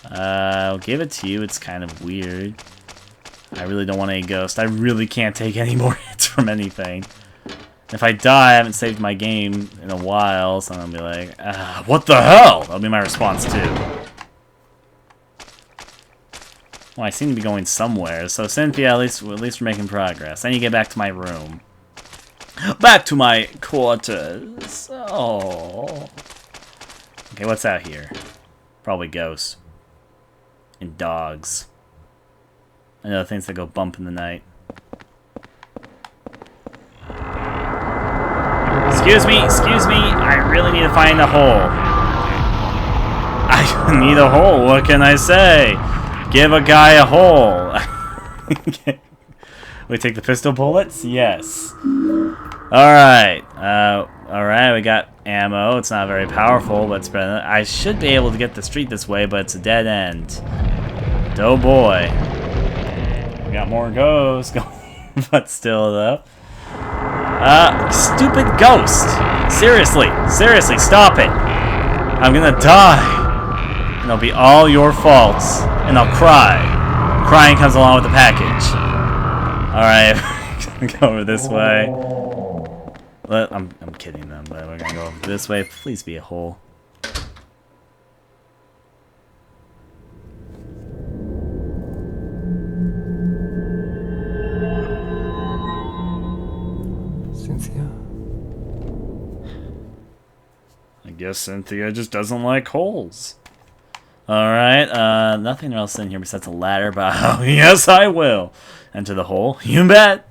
I'll give it to you. It's kind of weird. I really don't want any ghost. I really can't take any more hits from anything. If I die, I haven't saved my game in a while, so I'm gonna be like, what the hell? That'll be my response too. Well, I seem to be going somewhere, so Cynthia, at least we're making progress. I need to get back to my room. Back to my quarters. Oh. Okay, what's out here? Probably ghosts. And dogs. And other things that go bump in the night. Excuse me, I really need to find a hole. I need a hole, what can I say? Give a guy a hole. We take the pistol bullets? Yes. Alright. Alright, we got ammo. It's not very powerful, but it's better than... I should be able to get the street this way, but it's a dead end. Oh boy. We got more ghosts going, but still though. Stupid ghost! Seriously, stop it! I'm gonna die! And it'll be all your faults. And I'll cry. Crying comes along with the package. Alright, we're gonna go over this way. I'm kidding them, but we're gonna go over this way. Please be a hole. Cynthia? I guess Cynthia just doesn't like holes. Alright, nothing else in here besides a ladder, but oh, yes I will. Enter the hole. You bet!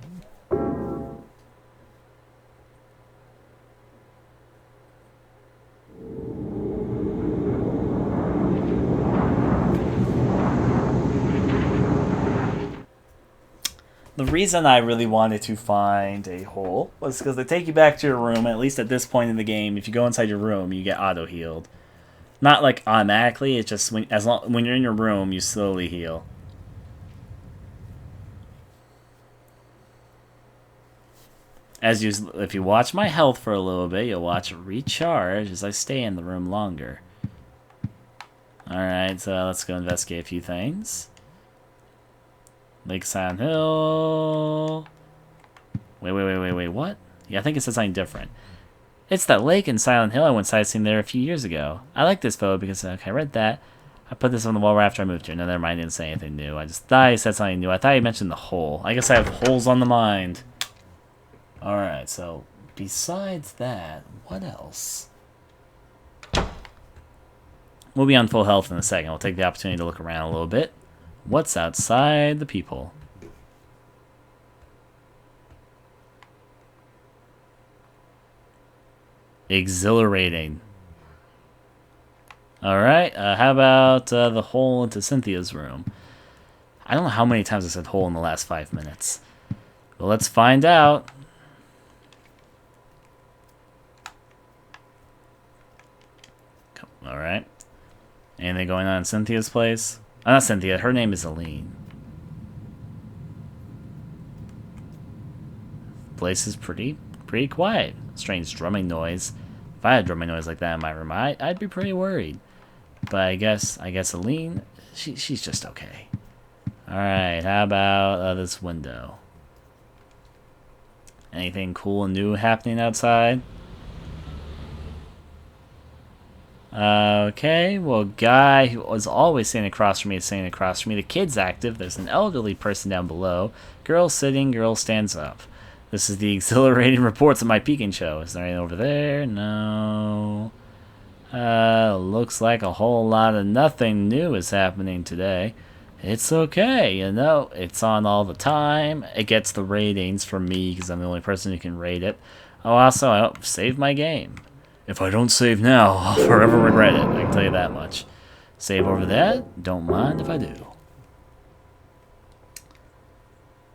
The reason I really wanted to find a hole was because they take you back to your room. At least at this point in the game, if you go inside your room, you get auto-healed. Not like automatically, it's just when you're in your room, you slowly heal. If you watch my health for a little bit, you'll watch it recharge as I stay in the room longer. Alright, so let's go investigate a few things. Lake Silent Hill. Wait, what? Yeah, I think it said something different. It's that lake in Silent Hill I went sightseeing there a few years ago. I like this photo because, okay, I read that. I put this on the wall right after I moved here. No, never mind, I didn't say anything new. I just thought he said something new. I thought he mentioned the hole. I guess I have holes on the mind. Alright, so besides that, what else? We'll be on full health in a second. We'll take the opportunity to look around a little bit. What's outside the peephole? Exhilarating. Alright, how about the hole into Cynthia's room? I don't know how many times I said hole in the last 5 minutes. Well, let's find out. Alright. Anything going on in Cynthia's place? Oh, not Cynthia, her name is Aline. Place is pretty quiet. Strange drumming noise. If I had drumming noise like that in my room, I'd be pretty worried. But I guess Aline, she's just okay. Alright, how about this window? Anything cool and new happening outside? Okay, well, guy who was always sitting across from me is sitting across from me. The kid's active. There's an elderly person down below. Girl sitting, girl stands up. This is the exhilarating reports of my peeking show. Is there anything over there? No. Looks like a whole lot of nothing new is happening today. It's okay, you know, it's on all the time. It gets the ratings from me because I'm the only person who can rate it. Oh, also, I saved my game. If I don't save now, I'll forever regret it. I can tell you that much. Save over that. Don't mind if I do.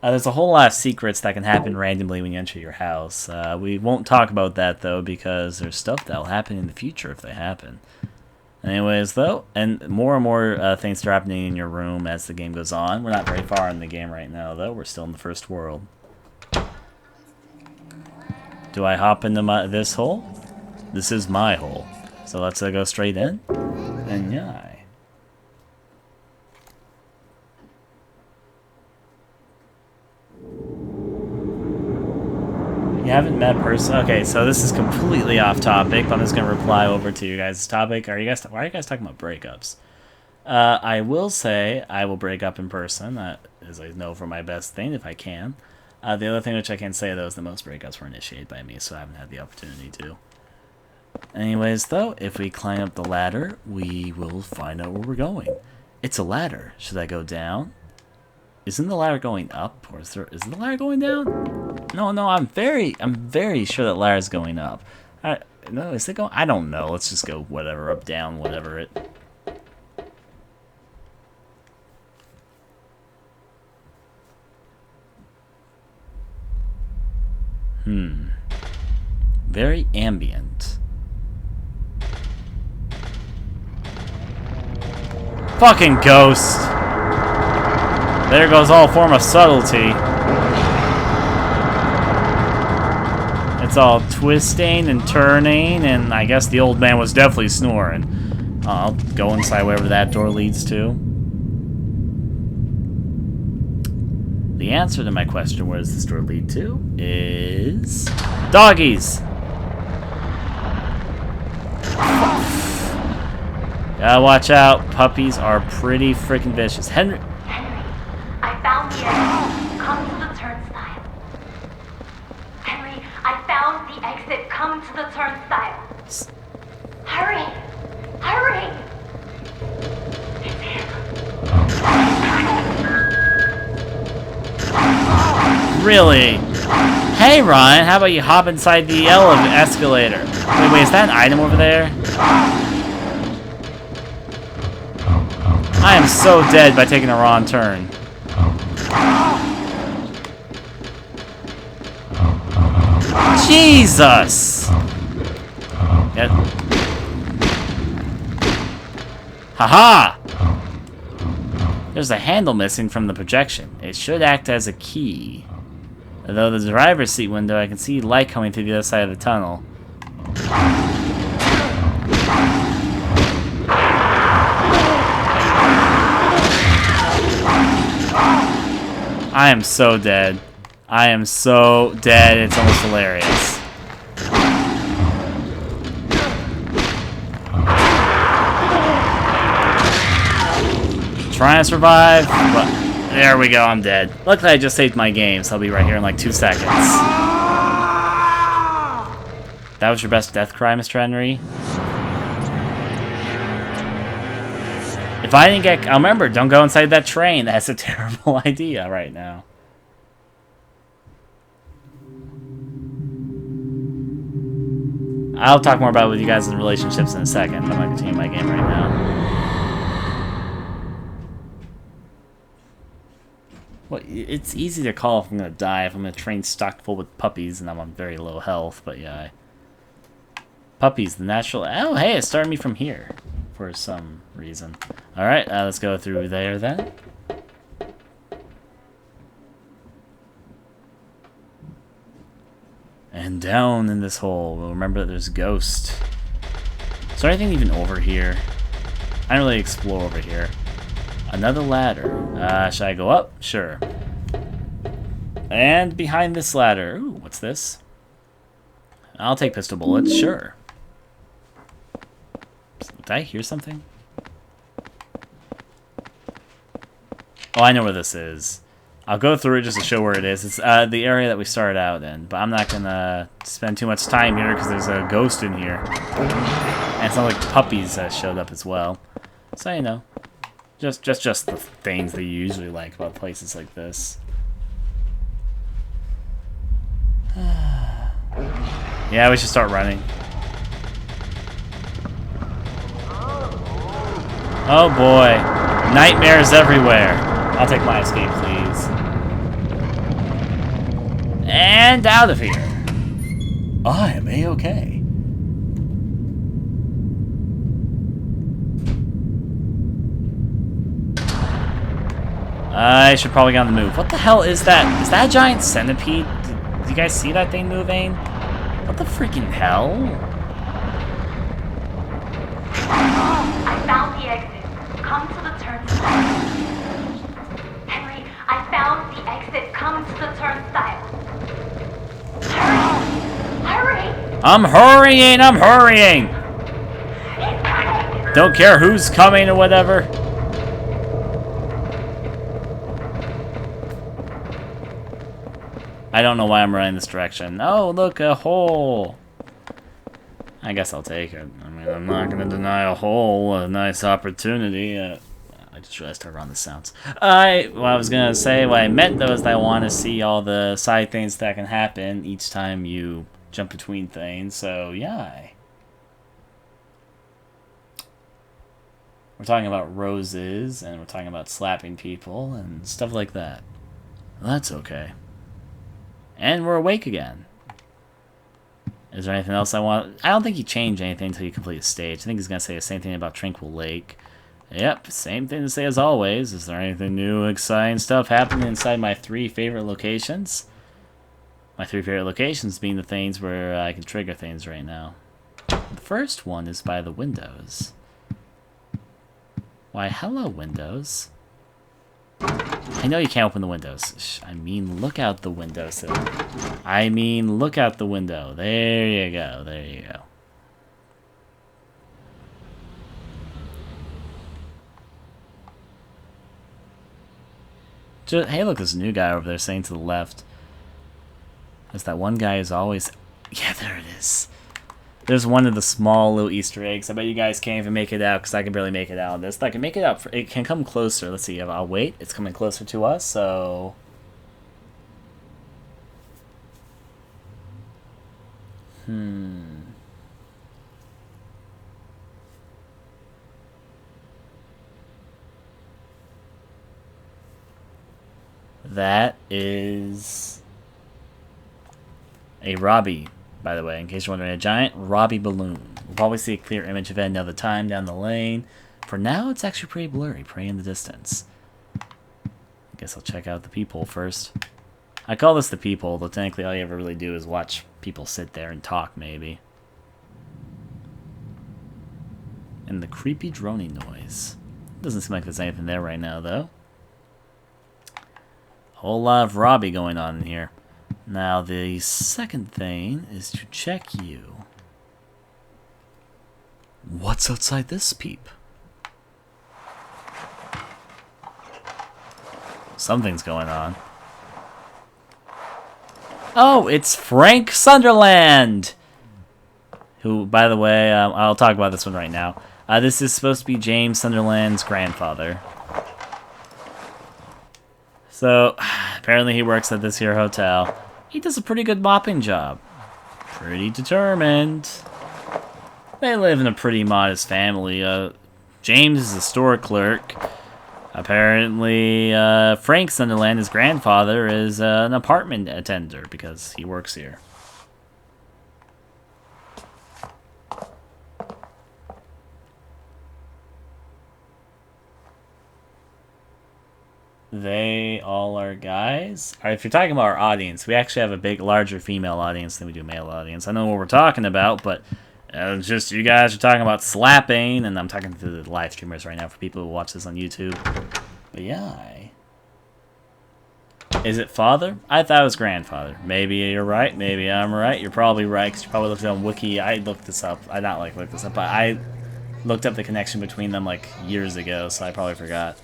There's a whole lot of secrets that can happen randomly when you enter your house. We won't talk about that, though, because there's stuff that'll happen in the future if they happen. Anyways, though, and more things are happening in your room as the game goes on. We're not very far in the game right now, though. We're still in the first world. Do I hop into this hole? This is my hole. So let's go straight in. And yeah. You haven't met person. Okay, so this is completely off topic, but I'm just gonna reply over to you guys' topic. Why are you guys talking about breakups? I will say I will break up in person. That is, I know, for my best thing if I can. The other thing which I can say though is that most breakups were initiated by me, so I haven't had the opportunity to. Anyways, though, if we climb up the ladder, we will find out where we're going. It's a ladder. Should I go down? Isn't the ladder going up, or is the ladder going down? No, I'm very sure that ladder's going up. No, is it going? I don't know. Let's just go whatever, up, down, whatever it. Very ambient. Fucking ghost! There goes all form of subtlety. It's all twisting and turning, and I guess the old man was definitely snoring. I'll go inside wherever that door leads to. The answer to my question, where does this door lead to, is... doggies! Gotta watch out. Puppies are pretty freaking vicious. Henry... Henry, I found the exit. Come to the turnstile. Henry, I found the exit. Come to the turnstile. Hurry! Hurry! It's him. Really? Hey, Ryan, how about you hop inside the escalator? Wait, is that an item over there? I am so dead by taking a wrong turn. Jesus! Yep. Haha! There's a handle missing from the projection. It should act as a key. Although the driver's seat window, I can see light coming through the other side of the tunnel. I am so dead. I am so dead, it's almost hilarious. Trying to survive, but there we go, I'm dead. Luckily I just saved my game, so I'll be right here in like 2 seconds. That was your best death cry, Mr. Henry? If I didn't get... I'll remember, don't go inside that train. That's a terrible idea right now. I'll talk more about it with you guys in relationships in a second. I'm going to continue my game right now. Well, it's easy to call if I'm going to die, if I'm in a train stocked full with puppies and I'm on very low health, but yeah. Puppies, the natural... Oh, hey, it started me from here. For some reason. Alright, let's go through there then. And down in this hole. We'll remember that there's a ghost. Is there anything even over here? I didn't really explore over here. Another ladder. Should I go up? Sure. And behind this ladder... Ooh, what's this? I'll take pistol bullets, sure. Did I hear something? Oh, I know where this is. I'll go through it just to show where it is. It's the area that we started out in, but I'm not gonna spend too much time here because there's a ghost in here. And it's not like puppies showed up as well. So, you know, just the things that you usually like about places like this. Yeah, we should start running. Oh boy. Nightmares everywhere. I'll take my escape, please. And out of here. I am A-okay. I should probably get on the move. What the hell is that? Is that a giant centipede? Did you guys see that thing moving? What the freaking hell? I found the exit. Come to the turnstile. Henry, I found the exit. Come to the turnstile. Hurry! Hurry! I'm hurrying! I'm hurrying! He's coming! Don't care who's coming or whatever. I don't know why I'm running this direction. Oh, look, a hole. I guess I'll take it. I mean, I'm not going to deny a hole a nice opportunity. I just realized how wrong this sounds. What I was going to say, what I meant, though, is that I want to see all the side things that can happen each time you jump between things. So, yeah. We're talking about roses, and we're talking about slapping people, and stuff like that. Well, that's okay. And we're awake again. Is there anything else I want? I don't think you change anything until you complete a stage. I think he's going to say the same thing about Tranquil Lake. Yep, same thing to say as always. Is there anything new, exciting stuff happening inside my 3 favorite locations? My 3 favorite locations being the things where I can trigger things right now. The first one is by the windows. Why, hello, windows. I know you can't open the windows. I mean, look out the window, Sil. I mean, look out the window. There you go. There you go. Hey, look, there's a new guy over there saying to the left. There's that one guy who's always... Yeah, there it is. There's one of the small little Easter eggs. I bet you guys can't even make it out because I can barely make it out of this. I can make it out. It can come closer. Let's see. I'll wait. It's coming closer to us, so... That is a Robbie, by the way, in case you're wondering. A giant Robbie balloon. We'll probably see a clear image of it another time down the lane. For now, it's actually pretty blurry, pretty in the distance. I guess I'll check out the people first. I call this the people, though technically all you ever really do is watch people sit there and talk, maybe. And the creepy droning noise. Doesn't seem like there's anything there right now, though. Whole lot of Robbie going on in here. Now, the second thing is to check you. What's outside this peep? Something's going on. Oh, it's Frank Sunderland! Who, by the way, I'll talk about this one right now. This is supposed to be James Sunderland's grandfather. So, apparently he works at this here hotel. He does a pretty good mopping job. Pretty determined. They live in a pretty modest family. James is a store clerk. Apparently, Frank Sunderland, his grandfather, is an apartment attender because he works here. They all are guys. Alright, if you're talking about our audience, we actually have a larger female audience than we do male audience. I know what we're talking about, but just you guys are talking about slapping, and I'm talking to the live streamers right now for people who watch this on YouTube. But yeah, is it father? I thought it was grandfather. Maybe you're right. Maybe I'm right. You're probably right because you probably looked it on Wiki. I looked this up. I not like looked this up, but I looked up the connection between them like years ago, so I probably forgot.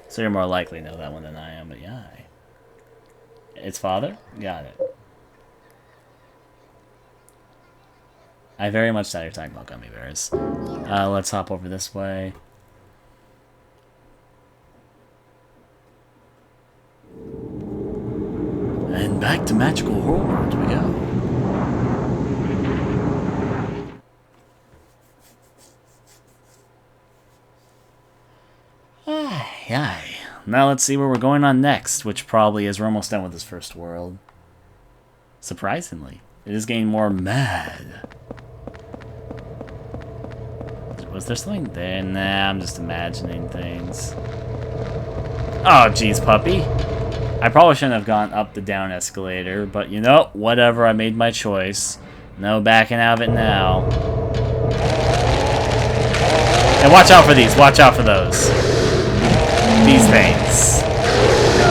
So you're more likely to know that one than I am, but yeah. It's father? Got it. I very much thought you were talking about gummy bears. Let's hop over this way. And back to Magical Horror World we go. Aye. Now let's see where we're going on next, which probably is we're almost done with this first world. Surprisingly, it is getting more mad. Was there something there? Nah, I'm just imagining things. Oh, jeez, puppy. I probably shouldn't have gone up the down escalator, but you know, whatever, I made my choice. No backing out of it now. And watch out for these, watch out for those. These things.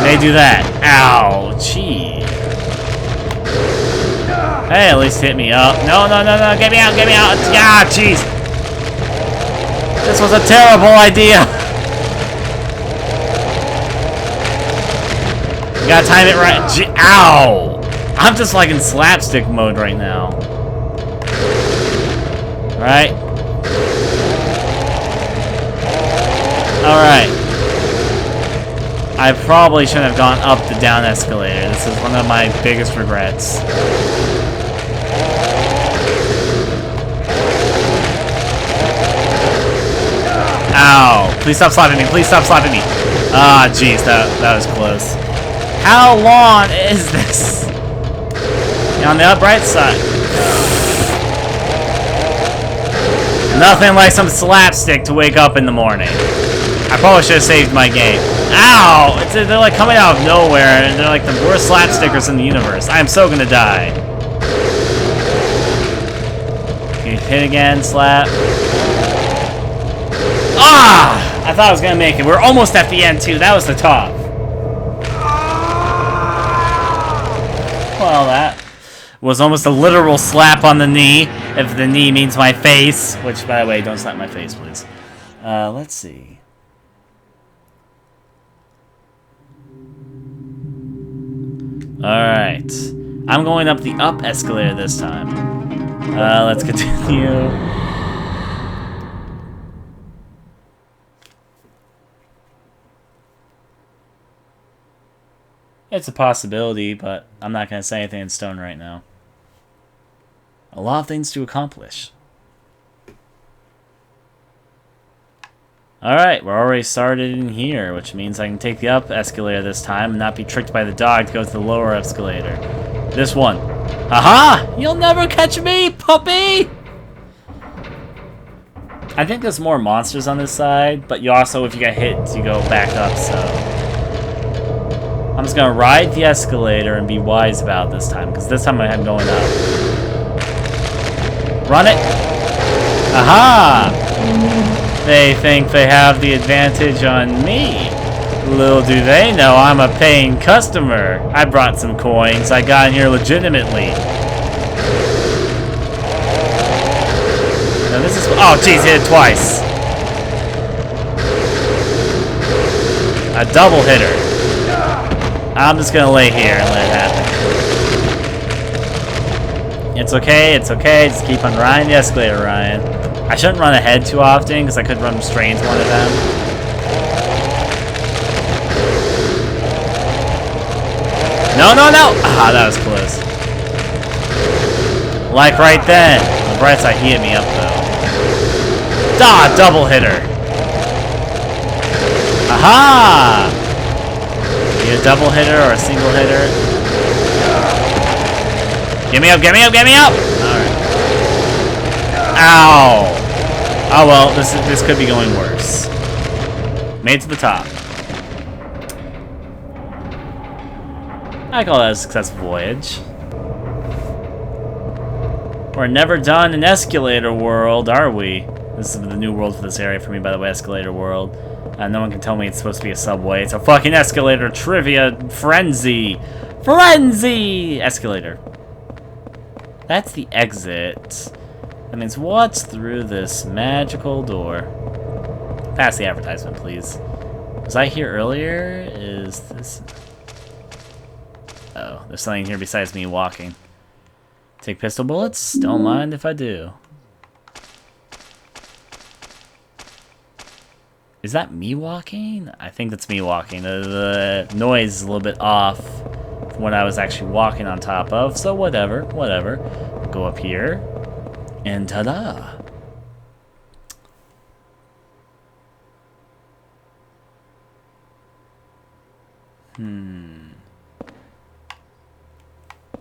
They do that. Ow, gee. Hey, at least hit me up. No, get me out, get me out. Ah, jeez. This was a terrible idea. You gotta time it right. Gee, ow. I'm just like in slapstick mode right now. Right? Alright. I probably shouldn't have gone up the down escalator. This is one of my biggest regrets. Ow. Please stop slapping me. Please stop slapping me. Ah, jeez. That was close. How long is this? On the upright side. Nothing like some slapstick to wake up in the morning. I probably should have saved my game. Ow! They're like coming out of nowhere, and they're like the worst slapstickers in the universe. I am so gonna die. Okay, hit again, slap. Ah! I thought I was gonna make it. We're almost at the end, too. That was the top. Well, that was almost a literal slap on the knee, if the knee means my face. Which, by the way, don't slap my face, please. Let's see. Alright. I'm going up the up escalator this time. Let's continue. It's a possibility, but I'm not going to say anything in stone right now. A lot of things to accomplish. Alright, we're already started in here, which means I can take the up escalator this time and not be tricked by the dog to go to the lower escalator. This one. Aha! You'll never catch me, puppy! I think there's more monsters on this side, but you also, if you get hit, you go back up, so... I'm just gonna ride the escalator and be wise about it this time, because this time I'm going up. Run it! Aha! They think they have the advantage on me. Little do they know I'm a paying customer. I brought some coins. I got in here legitimately. Now this is... Oh, jeez, hit it twice. A double hitter. I'm just gonna lay here and let it happen. It's okay, it's okay. Just keep on riding the escalator, Ryan. I shouldn't run ahead too often, because I could run straight into one of them. No, no, no! Ah, that was close. Like right then. On the bright side, he hit me up, though. Ah, double hitter. Aha! Need a double hitter or a single hitter? Get me up, get me up, get me up! Alright. Ow! Oh well, this could be going worse. Made it to the top. I call that a successful voyage. We're never done in Escalator World, are we? This is the new world for this area for me, by the way, Escalator World. No one can tell me it's supposed to be a subway. It's a fucking escalator trivia frenzy! Frenzy! Escalator. That's the exit. That means what's through this magical door? Pass the advertisement, please. Was I here earlier? Is this... Oh, there's something here besides me walking. Take pistol bullets? Don't mind if I do. Is that me walking? I think that's me walking. The noise is a little bit off from what I was actually walking on top of, so whatever, whatever. Go up here, and ta-da!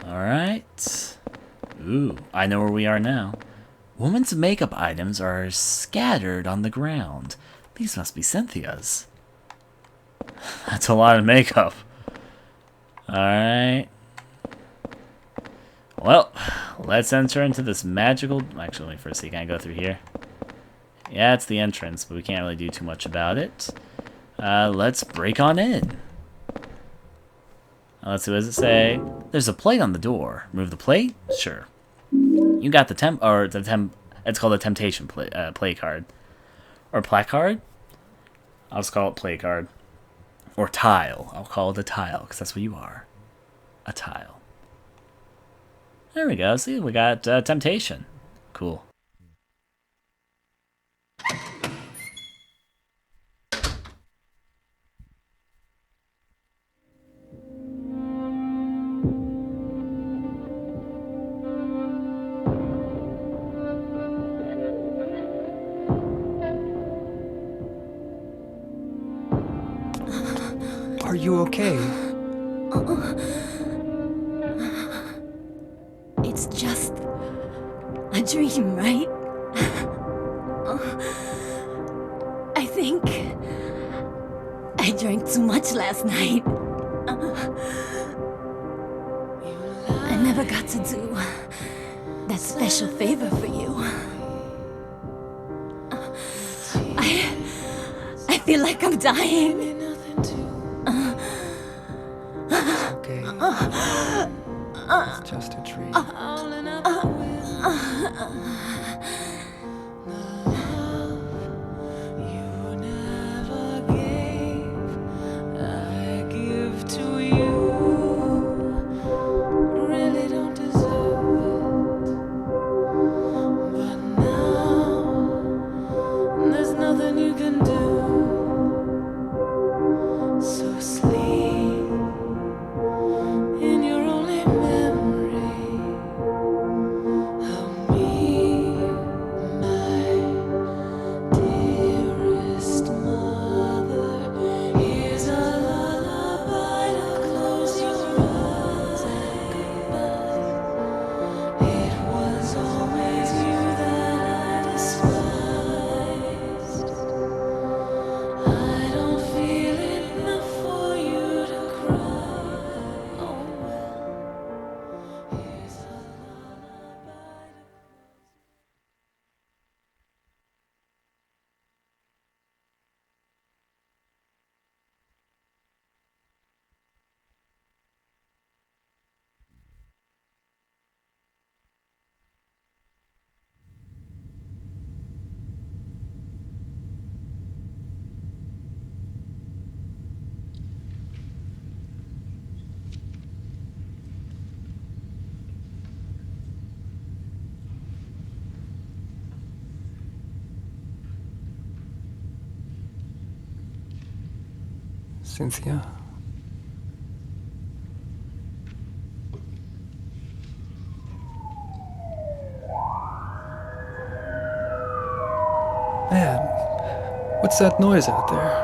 Alright. Ooh, I know where we are now. Women's makeup items are scattered on the ground. These must be Cynthia's. That's a lot of makeup. Alright. Well, let's enter into this magical... Actually, let me first see. Can I go through here? Yeah, it's the entrance, but we can't really do too much about it. Let's break on in. Let's see, what does it say? There's a plate on the door. Remove the plate? Sure. You got the it's called a temptation play card. Or placard? I'll just call it play card. Or tile. I'll call it a tile, because that's what you are. A tile. There we go. See, we got temptation. Cool. Are you okay? It's just a dream, right? I think I drank too much last night. I never got to do that special favor for you. I feel like I'm dying. Okay. It's just a dream. Cynthia. Man, what's that noise out there?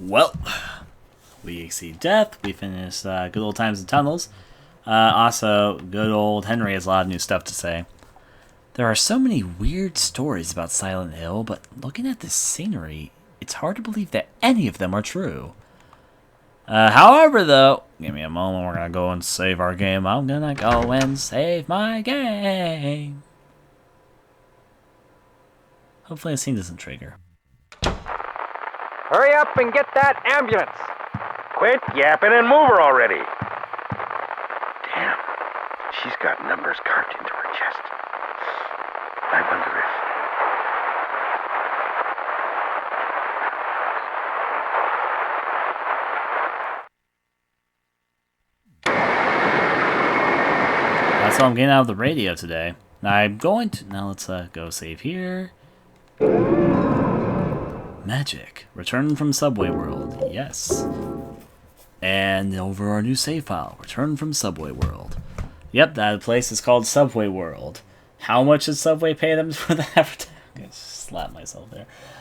Well, we exceed death. We finish good old times in tunnels. Also, good old Henry has a lot of new stuff to say. There are so many weird stories about Silent Hill, but looking at this scenery, it's hard to believe that any of them are true. However, though, give me a moment. We're gonna go and save our game. I'm gonna go and save my game. Hopefully, the scene doesn't trigger. Hurry up and get that ambulance! Quit yapping and move her already! Damn, she's got numbers carved into her chest. I wonder if... That's all I'm getting out of the radio today. I'm going to... Now let's go save here. Magic. Return from Subway World. Yes. And over our new save file. Return from Subway World. Yep, that place is called Subway World. How much did Subway pay them for the advertising? I slap myself there.